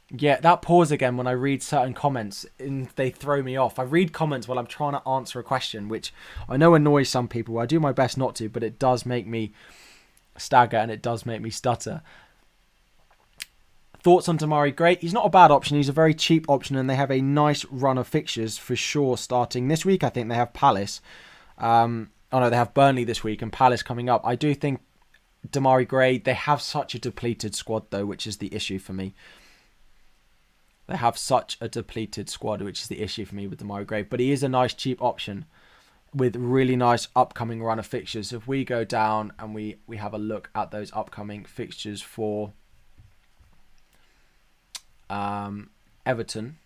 Yeah, that pause again when I read certain comments, and they throw me off. I read comments while I'm trying to answer a question, which I know annoys some people. I do my best not to, but it does make me stagger and it does make me stutter. Thoughts on Damari Gray? He's not a bad option. He's a very cheap option, and they have a nice run of fixtures for sure starting this week. I think they have Palace. They have Burnley this week and Palace coming up. I do think Damari Gray, they have such a depleted squad though, which is the issue for me. They have such a depleted squad, which is the issue for me with Damari Gray. But he is a nice cheap option with really nice upcoming run of fixtures. If we go down and we have a look at those upcoming fixtures for Everton.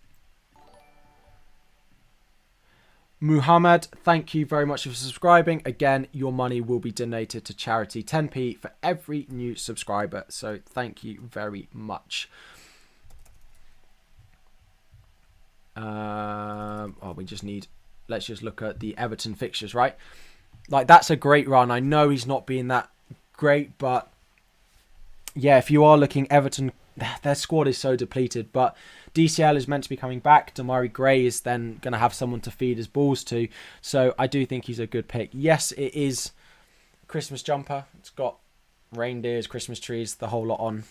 Muhammad, thank you very much for subscribing. Again, your money will be donated to charity. 10p for every new subscriber. So thank you very much. Let's just look at the Everton fixtures, right? Like, that's a great run. I know he's not being that great, but yeah, if you are looking, Everton, their squad is so depleted, but DCL is meant to be coming back. Damari Gray is then going to have someone to feed his balls to. So I do think he's a good pick. Yes, it is Christmas jumper. It's got reindeers, Christmas trees, the whole lot on.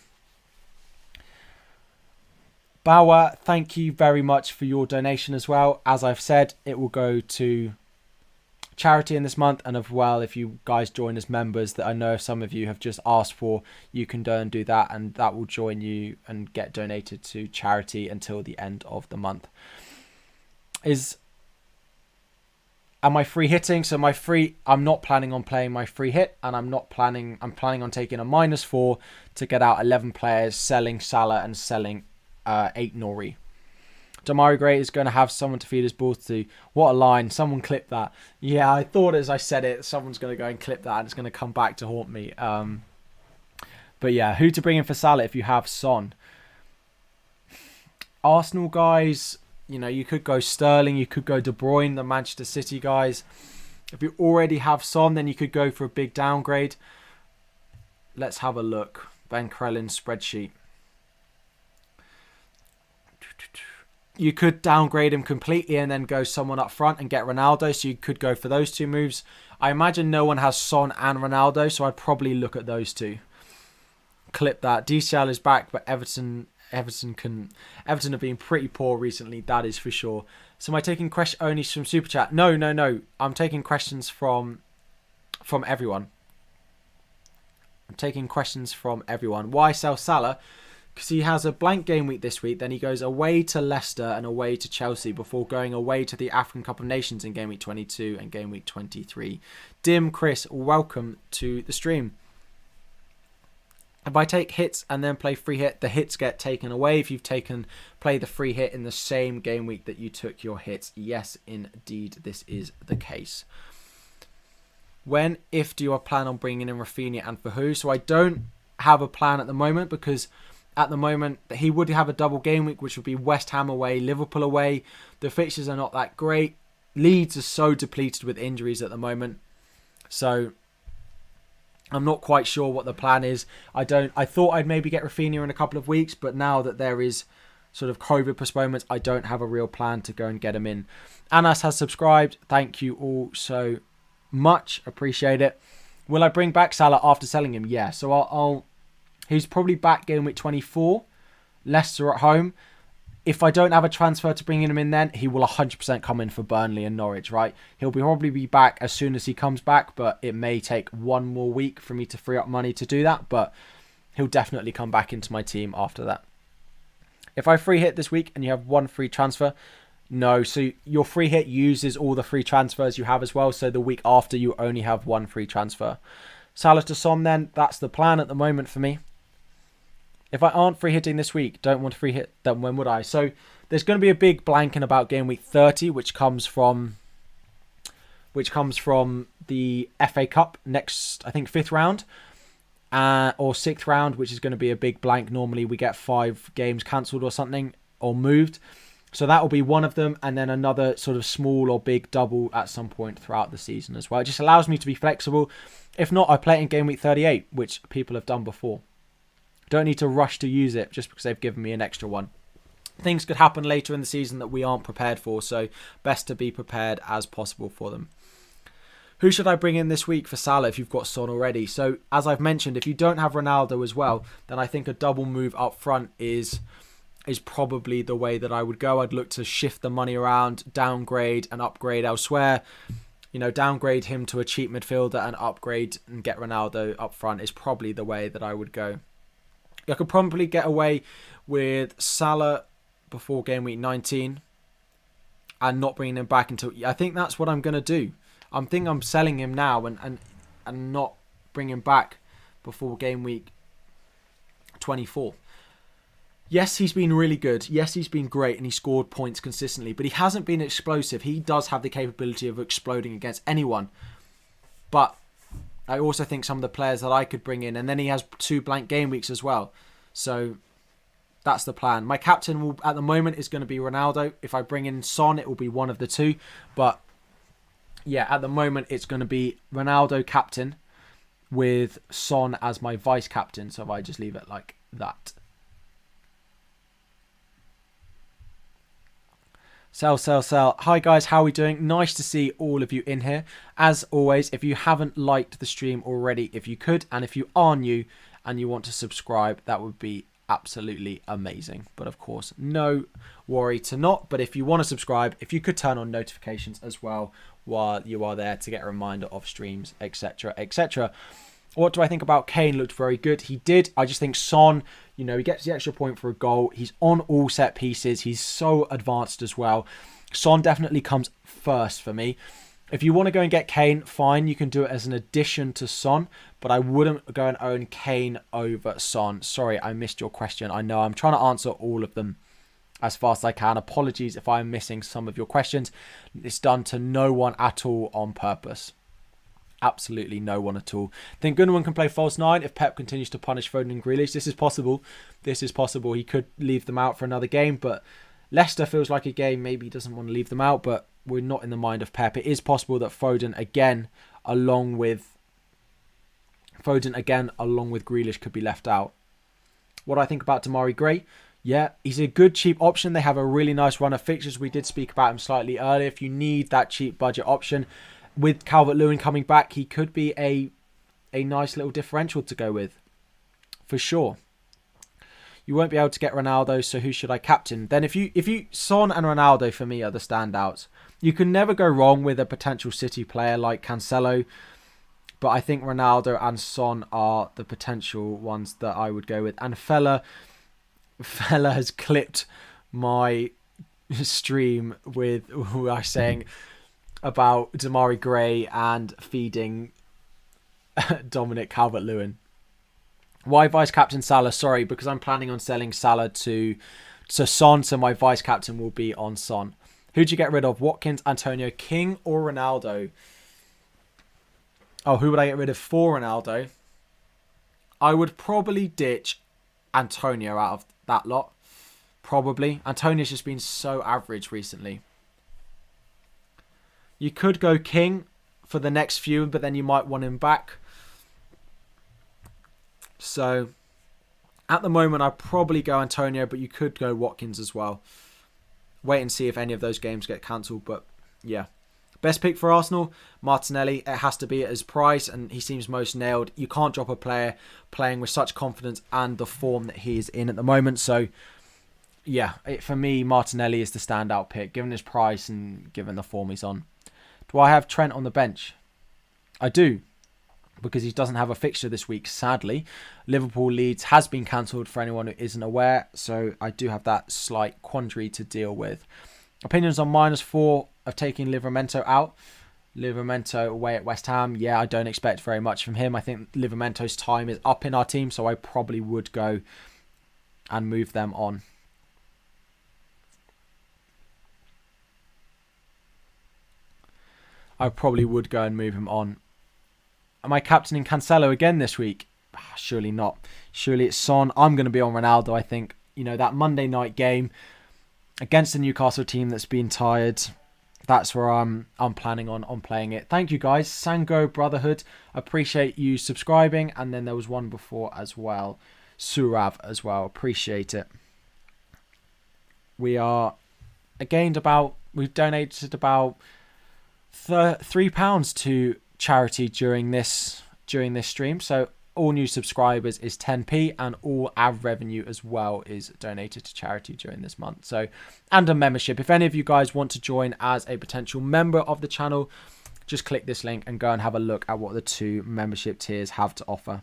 Bauer, thank you very much for your donation as well. As I've said, it will go to charity in this month, and as well, if you guys join as members, that I know some of you have just asked for, you can go and do that, and that will join you and get donated to charity until the end of the month. Am I free hitting? So I'm not planning on playing my free hit, and I'm planning on taking a -4 to get out 11 players, selling Salah and selling 8 Nori. Damari Gray is going to have someone to feed his balls to. What a line. Someone clip that. Yeah, I thought as I said it, someone's going to go and clip that and it's going to come back to haunt me. But yeah, who to bring in for Salah if you have Son? Arsenal guys, you know, you could go Sterling, you could go De Bruyne, the Manchester City guys. If you already have Son, then you could go for a big downgrade. Let's have a look. Ben Krellin's spreadsheet. You could downgrade him completely and then go someone up front and get Ronaldo. So you could go for those two moves. I imagine no one has Son and Ronaldo, so I'd probably look at those two. Clip that. DCL is back, but Everton have been pretty poor recently. That is for sure. So am I taking questions only from Super Chat? No. I'm taking questions from everyone. I'm taking questions from everyone. Why sell Salah? Because he has a blank game week this week. Then he goes away to Leicester and away to Chelsea before going away to the African Cup of Nations in game week 22 and game week 23. Dim Chris, welcome to the stream. If I take hits and then play free hit, the hits get taken away. If you've play the free hit in the same game week that you took your hits. Yes, indeed, this is the case. When, if do you plan on bringing in Rafinha and for who? So I don't have a plan at the moment because at the moment he would have a double game week, which would be West Ham away, Liverpool away. The fixtures are not that great. Leeds are so depleted with injuries at the moment. So I'm not quite sure what the plan is. I thought I'd maybe get Rafinha in a couple of weeks, but now that there is sort of COVID postponements, I don't have a real plan to go and get him in. Anas has subscribed. Thank you all so much. Appreciate it. Will I bring back Salah after selling him? Yeah. So he's probably back game week 24. Leicester at home. If I don't have a transfer to bring him in then, he will 100% come in for Burnley and Norwich, right? He'll probably be back as soon as he comes back, but it may take one more week for me to free up money to do that, but he'll definitely come back into my team after that. If I free hit this week and you have one free transfer, no. So your free hit uses all the free transfers you have as well, so the week after you only have one free transfer. Salah to Son then, that's the plan at the moment for me. If I aren't free hitting this week, don't want to free hit, then when would I? So there's going to be a big blank in about game week 30, which comes from the FA Cup next, I think 5th round or 6th round, which is going to be a big blank. Normally we get 5 games cancelled or something or moved. So that will be one of them, and then another sort of small or big double at some point throughout the season as well. It just allows me to be flexible. If not, I play it in game week 38, which people have done before. Don't need to rush to use it just because they've given me an extra one. Things could happen later in the season that we aren't prepared for, so best to be prepared as possible for them. Who should I bring in this week for Salah if you've got Son already? So as I've mentioned, if you don't have Ronaldo as well, then I think a double move up front is probably the way that I would go. I'd look to shift the money around, downgrade and upgrade elsewhere. You know, downgrade him to a cheap midfielder and upgrade and get Ronaldo up front is probably the way that I would go. I could probably get away with Salah before game week 19 and not bringing him back until... I think that's what I'm going to do. I'm selling him now and not bring him back before game week 24. Yes, he's been really good. Yes, he's been great and he scored points consistently, but he hasn't been explosive. He does have the capability of exploding against anyone. But I also think some of the players that I could bring in, and then he has 2 blank game weeks as well. So that's the plan. My captain will, at the moment, is going to be Ronaldo. If I bring in Son, it will be one of the two. But yeah, at the moment, it's going to be Ronaldo captain with Son as my vice captain. So if I just leave it like that. Sell. Hi guys, how are we doing? Nice to see all of you in here. As always, if you haven't liked the stream already, if you could, and if you are new and you want to subscribe, that would be absolutely amazing. But of course, no worry to not. But if you want to subscribe, if you could turn on notifications as well while you are there to get a reminder of streams, etc, etc. What do I think about Kane? Looked very good. He did. I just think Son, you know, he gets the extra point for a goal. He's on all set pieces. He's so advanced as well. Son definitely comes first for me. If you want to go and get Kane, fine. You can do it as an addition to Son, but I wouldn't go and own Kane over Son. Sorry, I missed your question. I know I'm trying to answer all of them as fast as I can. Apologies if I'm missing some of your questions. It's done to no one at all on purpose. Absolutely no one at all. Think Gundogan can play false 9 if Pep continues to punish Foden and Grealish. This is possible. This is possible. He could leave them out for another game, but Leicester feels like a game maybe he doesn't want to leave them out, but we're not in the mind of Pep. It is possible that Foden again, along with Grealish, could be left out. What I think about Demarai Gray? Yeah, he's a good cheap option. They have a really nice run of fixtures. We did speak about him slightly earlier. If you need that cheap budget option, with Calvert-Lewin coming back, he could be a nice little differential to go with, for sure. You won't be able to get Ronaldo, so who should I captain? Then if you Son and Ronaldo for me are the standouts. You can never go wrong with a potential City player like Cancelo, but I think Ronaldo and Son are the potential ones that I would go with. And Fella has clipped my stream with who I was saying about Demarai Gray and feeding Dominic Calvert-Lewin. Why vice captain Salah? Sorry, because I'm planning on selling Salah to Son, so my vice captain will be on Son. Who'd you get rid of? Watkins, Antonio, King, or Ronaldo? Oh, who would I get rid of for Ronaldo? I would probably ditch Antonio out of that lot. Probably. Antonio's just been so average recently. You could go King for the next few, but then you might want him back. So, at the moment, I'd probably go Antonio, but you could go Watkins as well. Wait and see if any of those games get cancelled, but yeah. Best pick for Arsenal, Martinelli. It has to be at his price, and he seems most nailed. You can't drop a player playing with such confidence and the form that he is in at the moment. So, yeah, for me, Martinelli is the standout pick, given his price and given the form he's on. Do I have Trent on the bench? I do, because he doesn't have a fixture this week, sadly. Liverpool-Leeds has been cancelled for anyone who isn't aware, so I do have that slight quandary to deal with. Opinions on -4 of taking Livramento out. Livramento away at West Ham. Yeah, I don't expect very much from him. I think Livramento's time is up in our team, so I probably would go and move them on. I probably would go and move him on. Am I captaining Cancelo again this week? Surely not. Surely it's Son. I'm going to be on Ronaldo, I think. You know, that Monday night game against the Newcastle team that's been tired. That's where I'm planning on playing it. Thank you, guys. Sango Brotherhood. Appreciate you subscribing. And then there was one before as well. Surav as well. Appreciate it. We've donated about £3 to charity during this stream. So all new subscribers is 10p, and all ad revenue as well is donated to charity during this month. So, and a membership. If any of you guys want to join as a potential member of the channel, just click this link and go and have a look at what the 2 membership tiers have to offer.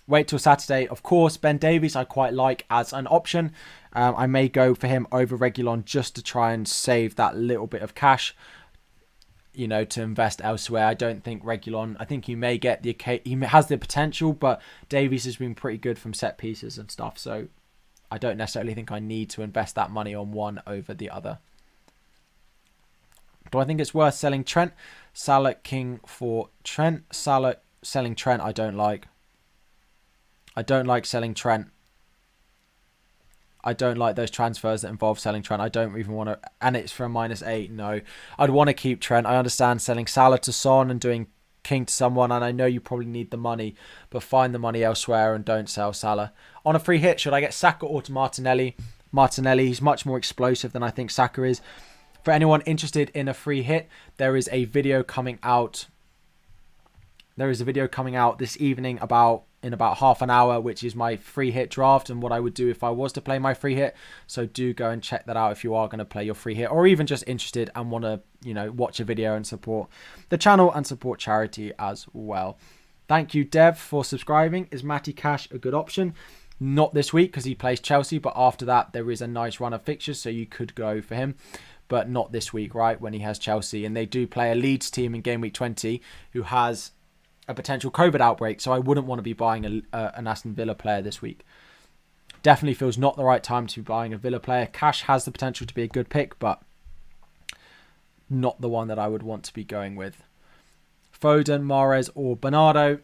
Wait till Saturday. Of course, Ben Davies I quite like as an option. I may go for him over Reguilon just to try and save that little bit of cash, you know, to invest elsewhere. I don't think Reguilon, I think he may get he has the potential, but Davies has been pretty good from set pieces and stuff. So I don't necessarily think I need to invest that money on one over the other. Do I think it's worth selling Trent? Salah, King for Trent. Salah, selling Trent, I don't like. I don't like selling Trent. I don't like those transfers that involve selling Trent. I don't even want to, and it's for a -8. No, I'd want to keep Trent. I understand selling Salah to Son and doing King to someone, and I know you probably need the money, but find the money elsewhere and don't sell Salah. On a free hit, should I get Saka or to Martinelli? Martinelli, he's much more explosive than I think Saka is. For anyone interested in a free hit, there is a video coming out. There is a video coming out this evening in about half an hour, which is my free hit draft and what I would do if I was to play my free hit. So do go and check that out if you are going to play your free hit, or even just interested and want to, you know, watch a video and support the channel and support charity as well. Thank you, Dev, for subscribing. Is Matty Cash a good option? Not this week because he plays Chelsea, but after that there is a nice run of fixtures, so you could go for him. But not this week, right, when he has Chelsea. And they do play a Leeds team in game week 20 who has a potential COVID outbreak, so I wouldn't want to be buying an Aston Villa player this week. Definitely feels not the right time to be buying a Villa player. Cash has the potential to be a good pick, but not the one that I would want to be going with. Foden, Mahrez, or Bernardo.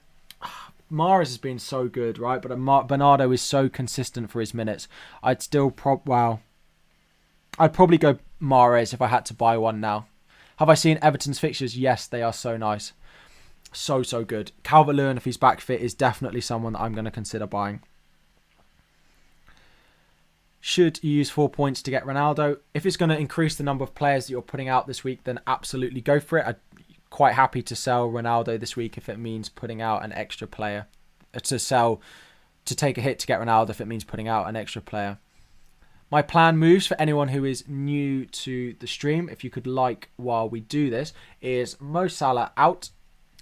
Mahrez has been so good, right? But Bernardo is so consistent for his minutes. I'd probably go Mahrez if I had to buy one now. Have I seen Everton's fixtures? Yes, they are so nice. So good. Calvert-Lewin, if he's back fit, is definitely someone that I'm going to consider buying. Should you use 4 points to get Ronaldo? If it's going to increase the number of players that you're putting out this week, then absolutely go for it. I'm quite happy to sell Ronaldo this week if it means putting out an extra player. To take a hit to get Ronaldo if it means putting out an extra player. My plan moves for anyone who is new to the stream, if you could like while we do this, is Mo Salah out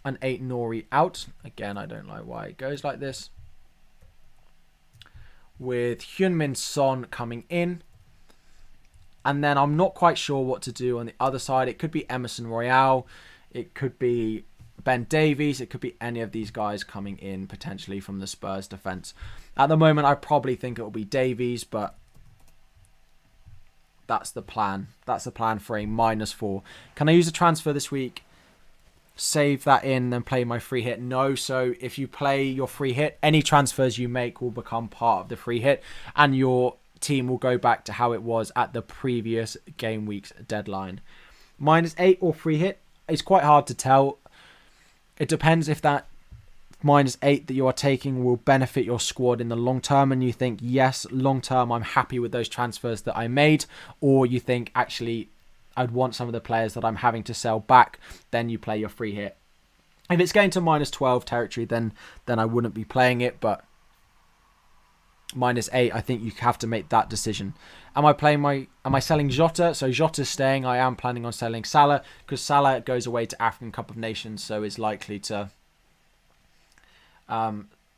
and 8 Nori out. Again, I don't like why it goes like this. With Heung-min Son coming in. And then I'm not quite sure what to do on the other side. It could be Emerson Royale. It could be Ben Davies. It could be any of these guys coming in potentially from the Spurs defence. At the moment, I probably think it will be Davies, but that's the plan. That's the plan for a -4. Can I use a transfer this week? Save that in, then play my free hit? No. So if you play your free hit, any transfers you make will become part of the free hit, and your team will go back to how it was at the previous game week's deadline. -8 or free hit? It's quite hard to tell. It depends if that -8 that you are taking will benefit your squad in the long term, and you think, yes, long term I'm happy with those transfers that I made, or you think, actually, I'd want some of the players that I'm having to sell back, then you play your free hit. If it's getting to -12 territory, then I wouldn't be playing it, but -8, I think you have to make that decision. Am I selling Jota? So Jota's staying. I am planning on selling Salah, because Salah goes away to African Cup of Nations, so is likely to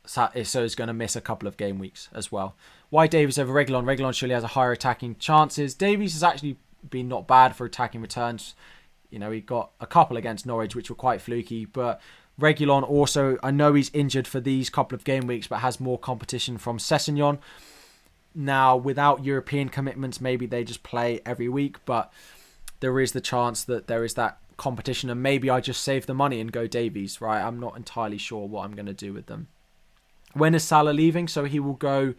so is going to miss a couple of game weeks as well. Why Davies over Reguilon? Reguilon surely has a higher attacking chances. Davies has actually been not bad for attacking returns. You know, he got a couple against Norwich, which were quite fluky, but Reguilon also, I know he's injured for these couple of game weeks, but has more competition from Sessegnon. Now, without European commitments, maybe they just play every week, but there is the chance that there is that competition, and maybe I just save the money and go Davies, right? I'm not entirely sure what I'm going to do with them. When is Salah leaving? So he will go,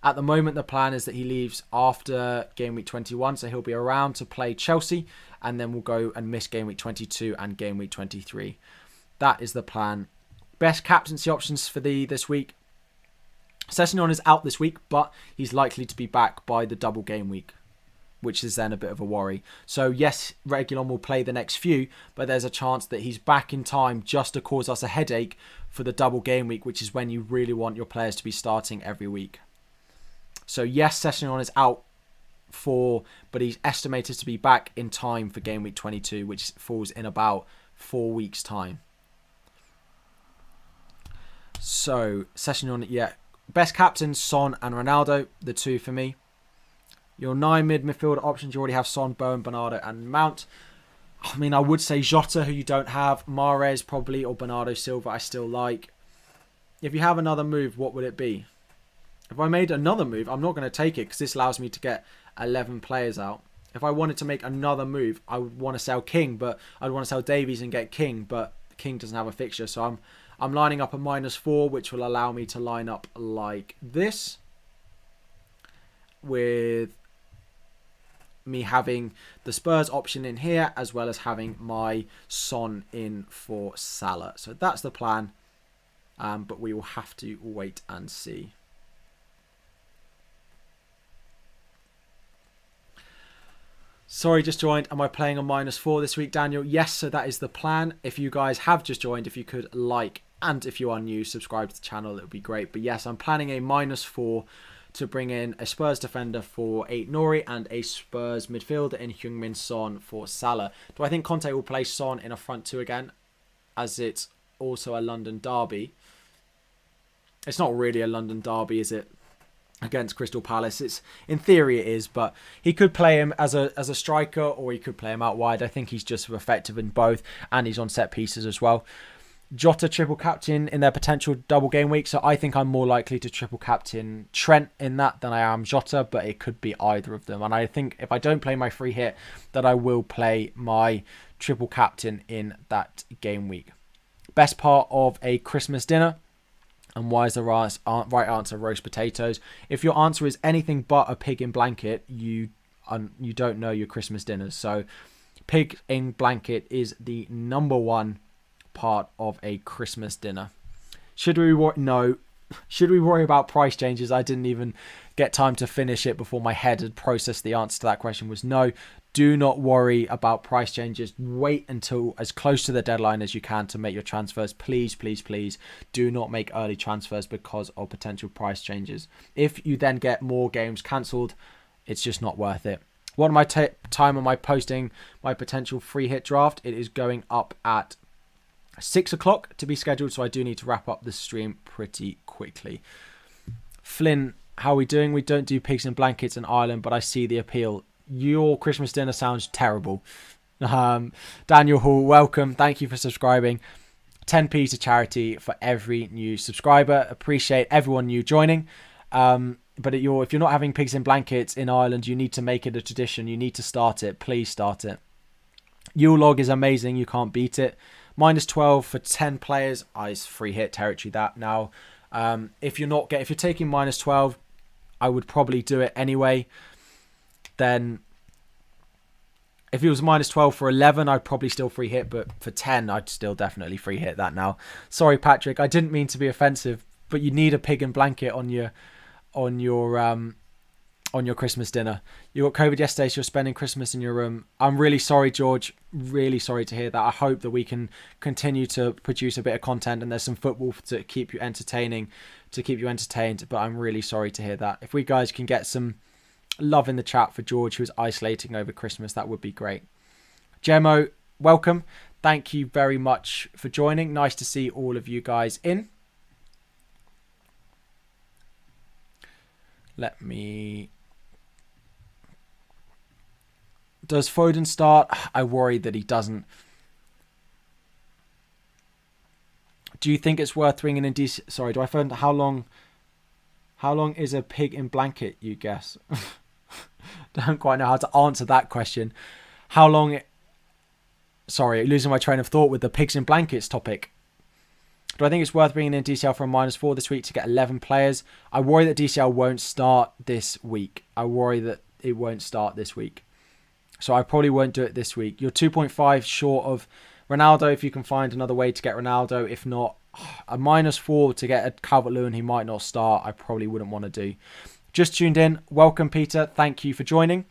at the moment the plan is that he leaves after game week 21, so he'll be around to play Chelsea, and then we'll go and miss game week 22 and game week 23. That is the plan. Best captaincy options for this week. Sessegnon is out this week, but he's likely to be back by the double game week, which is then a bit of a worry. So yes, Reguilon will play the next few, but there's a chance that he's back in time just to cause us a headache for the double game week, which is when you really want your players to be starting every week. So yes, Sessegnon is out but he's estimated to be back in time for game week 22, which falls in about 4 weeks' time. So Sessegnon, yeah. Best captains, Son and Ronaldo, the two for me. Your 9 midfielder options, you already have Son, Bowen, Bernardo and Mount. I mean, I would say Jota, who you don't have. Mahrez probably, or Bernardo Silva, I still like. If you have another move, what would it be? If I made another move, I'm not going to take it because this allows me to get 11 players out. If I wanted to make another move, I would want to sell King, but I'd want to sell Davies and get King, but King doesn't have a fixture, so I'm lining up a -4, which will allow me to line up like this, with me having the Spurs option in here, as well as having my Son in for Salah. So that's the plan, but we will have to wait and see. Sorry, just joined. Am I playing a -4 this week, Daniel? Yes, so that is the plan. If you guys have just joined, if you could like, and if you are new, subscribe to the channel, it would be great. But yes, I'm planning a -4 to bring in a Spurs defender for 8 Nori and a Spurs midfielder in Heung-min Son for Salah. Do I think Conte will play Son in a front two again, as it's also a London derby? It's not really a London derby, is it? Against Crystal Palace, it's in theory it is, but he could play him as a striker, or he could play him out wide. I think he's just effective in both, and he's on set pieces as well. Jota triple captain in their potential double game week, so I think I'm more likely to triple captain Trent in that than I am Jota, but it could be either of them. And I think if I don't play my free hit, that I will play my triple captain in that game week. Best part of a Christmas dinner? And why is the right answer roast potatoes? If your answer is anything but a pig in blanket, you don't know your Christmas dinners. So pig in blanket is the number one part of a Christmas dinner. Should we worry about price changes? I didn't even get time to finish it before my head had processed the answer to that question was no. Do not worry about price changes. Wait until as close to the deadline as you can to make your transfers. Please, please, please do not make early transfers because of potential price changes. If you then get more games cancelled, it's just not worth it. What am I time am I posting my potential free hit draft? It is going up at 6 o'clock to be scheduled, so I do need to wrap up the stream pretty quickly. Flynn, how are we doing? We don't do pigs in blankets in Ireland, but I see the appeal. Your Christmas dinner sounds terrible. Daniel Hall, welcome. Thank you for subscribing. 10p to charity for every new subscriber. Appreciate everyone new joining. But if you're not having pigs in blankets in Ireland, you need to make it a tradition. You need to start it. Please start it. Yule log is amazing. You can't beat it. -12 for 10 players. It's free hit territory that now. If you're taking -12, I would probably do it anyway. Then if it was -12 for 11, I'd probably still free hit, but for 10, I'd still definitely free hit that now. Sorry, Patrick, I didn't mean to be offensive, but you need a pig and blanket on your Christmas dinner. You got COVID yesterday, so you're spending Christmas in your room. I'm really sorry, George. Really sorry to hear that. I hope that we can continue to produce a bit of content and there's some football to keep you entertained. But I'm really sorry to hear that. If we guys can get some love in the chat for George, who's isolating over Christmas, that would be great. Gemo, welcome. Thank you very much for joining. Nice to see all of you guys in. Does Foden start? I worry that he doesn't. Do you think it's worth bringing in Sorry, do I find how long is a pig in blanket, you guess? Don't quite know how to answer that question. Sorry, losing my train of thought with the pigs in blankets topic. Do I think it's worth bringing in DCL from -4 this week to get 11 players? I worry that DCL won't start this week. So I probably won't do it this week. You're 2.5 short of Ronaldo if you can find another way to get Ronaldo. If not, a -4 to get a Calvert-Lewin, he might not start. I probably wouldn't want to do. Just tuned in. Welcome, Peter. Thank you for joining.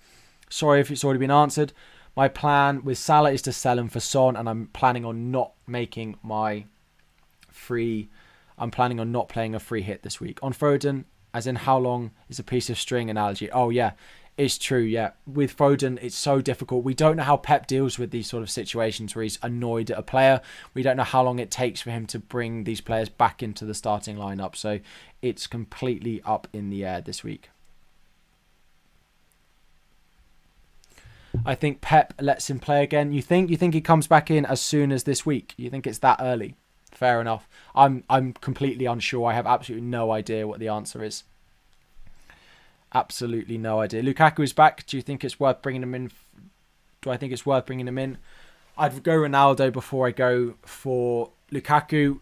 Sorry if it's already been answered. My plan with Salah is to sell him for Son, and I'm planning on not playing a free hit this week. On Foden, as in how long is a piece of string analogy? Oh, yeah, it's true, yeah. With Foden, it's so difficult. We don't know how Pep deals with these sort of situations where he's annoyed at a player. We don't know how long it takes for him to bring these players back into the starting lineup. So it's completely up in the air this week. I think Pep lets him play again. You think he comes back in as soon as this week? You think it's that early? Fair enough. I'm completely unsure. I have absolutely no idea what the answer is. Absolutely no idea. Lukaku is back. Do you think it's worth bringing him in? Do I think it's worth bringing him in? I'd go Ronaldo before I go for Lukaku.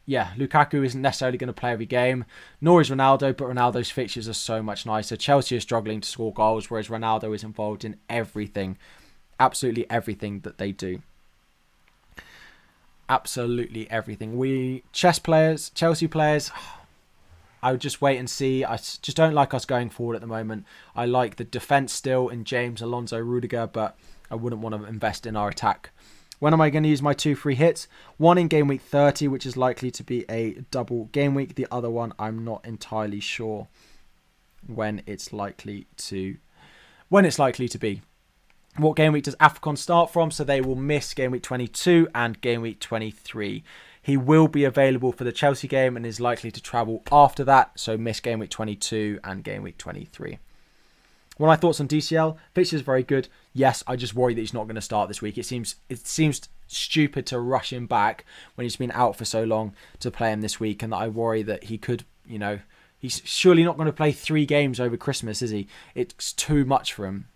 Lukaku isn't necessarily going to play every game, nor is Ronaldo, but Ronaldo's fixtures are so much nicer. Chelsea are struggling to score goals, whereas Ronaldo is involved in everything. Absolutely everything that they do. Absolutely everything. Chelsea players, I would just wait and see. I just don't like us going forward at the moment. I like the defence still in James, Alonso, Rudiger, but I wouldn't want to invest in our attack. When am I going to use my 2 free hits? One in game week 30, which is likely to be a double game week. The other one, I'm not entirely sure when it's likely to be. What game week does Afcon start from? So they will miss game week 22 and game week 23. He will be available for the Chelsea game and is likely to travel after that. So miss game week 22 and game week 23. What are my thoughts on DCL? Fixtures very good. Yes, I just worry that he's not going to start this week. It seems stupid to rush him back when he's been out for so long to play him this week, and that I worry that he could, he's surely not going to play 3 games over Christmas, is he? It's too much for him.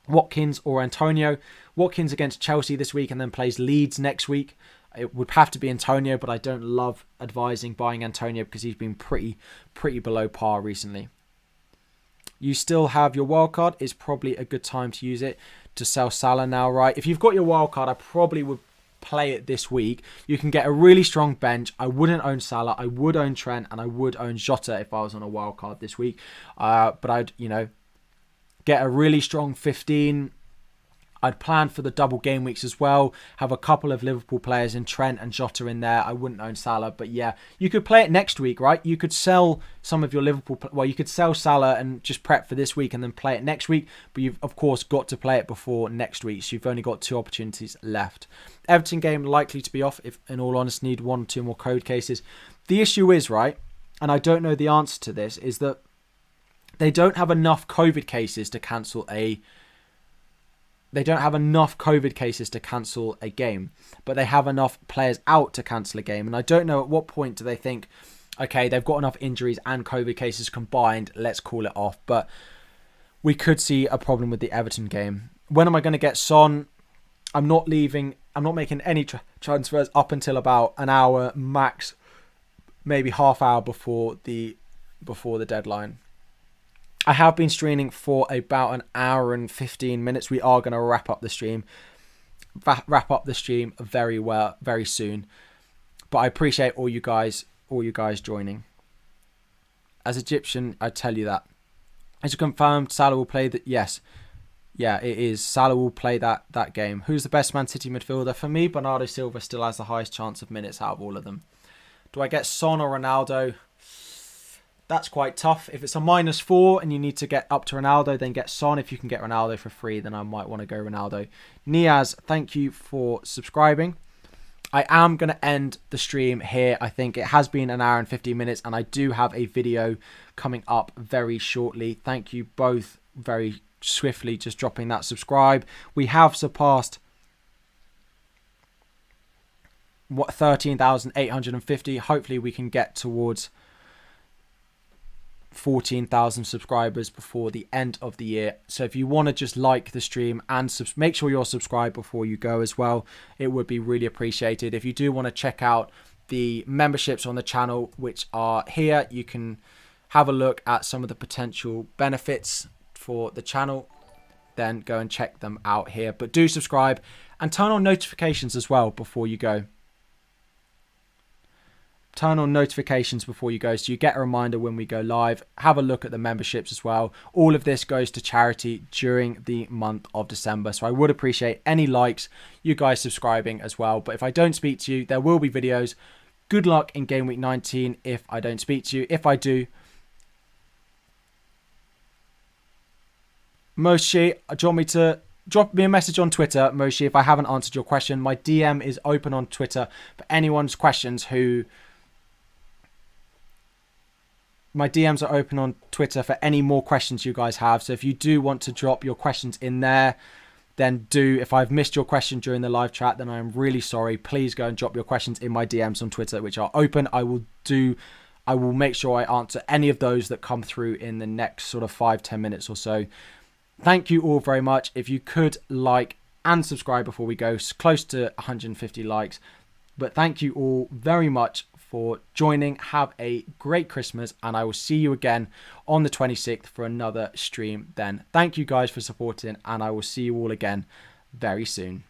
Watkins or Antonio. Watkins against Chelsea this week and then plays Leeds next week. It would have to be Antonio, but I don't love advising buying Antonio because he's been pretty below par recently. You still have your wildcard. It's probably a good time to use it to sell Salah now, right? If you've got your wildcard, I probably would play it this week. You can get a really strong bench. I wouldn't own Salah. I would own Trent and I would own Jota if I was on a wildcard this week. But I'd, get a really strong 15. I'd plan for the double game weeks as well. Have a couple of Liverpool players in Trent and Jota in there. I wouldn't own Salah, but yeah, you could play it next week, right? You could sell some of your Liverpool. Well, you could sell Salah and just prep for this week and then play it next week. But you've of course got to play it before next week, so you've only got 2 opportunities left. Everton game likely to be off. If, in all honesty, need 1 or 2 more code cases. The issue is, right, and I don't know the answer to this, is that they don't have enough COVID cases to cancel a. They don't have enough COVID cases to cancel a game, but they have enough players out to cancel a game. And I don't know at what point do they think, okay, they've got enough injuries and COVID cases combined, let's call it off. But we could see a problem with the Everton game. When am I going to get Son? I'm not making any transfers up until about an hour max, maybe half hour before the deadline. I have been streaming for about an hour and 15 minutes. We are going to wrap up the stream very soon. But I appreciate all you guys joining. As Egyptian, I tell you that. Is it confirmed Salah will play that? Yes. Yeah, it is. Salah will play that game. Who's the best Man City midfielder? For me, Bernardo Silva still has the highest chance of minutes out of all of them. Do I get Son or Ronaldo? That's quite tough. If it's a -4 and you need to get up to Ronaldo, then get Son. If you can get Ronaldo for free, then I might want to go Ronaldo. Niaz, thank you for subscribing. I am going to end the stream here. I think it has been an hour and 15 minutes, and I do have a video coming up very shortly. Thank you both very swiftly just dropping that subscribe. We have surpassed 13,850. Hopefully we can get towards 14,000 subscribers before the end of the year. So if you want to just like the stream and make sure you're subscribed before you go as well, it would be really appreciated. If you do want to check out the memberships on the channel, which are here, you can have a look at some of the potential benefits for the channel, then go and check them out here. But do subscribe and turn on notifications as well before you go. Turn on notifications before you go so you get a reminder when we go live. Have a look at the memberships as well. All of this goes to charity during the month of December. So I would appreciate any likes, you guys subscribing as well. But if I don't speak to you, there will be videos. Good luck in Game Week 19 if I don't speak to you. If I do, Moshi, do you want me to drop me a message on Twitter, Moshi, if I haven't answered your question? My DM is open on Twitter for anyone's questions who... My DMs are open on Twitter for any more questions you guys have. So if you do want to drop your questions in there, then do. If I've missed your question during the live chat, then I'm really sorry. Please go and drop your questions in my DMs on Twitter, which are open. I will make sure I answer any of those that come through in the next sort of 5-10 minutes or so. Thank you all very much. If you could like and subscribe before we go, close to 150 likes. But thank you all very much for joining. Have a great Christmas, and I will see you again on the 26th for another stream then. Thank you guys for supporting, and I will see you all again very soon.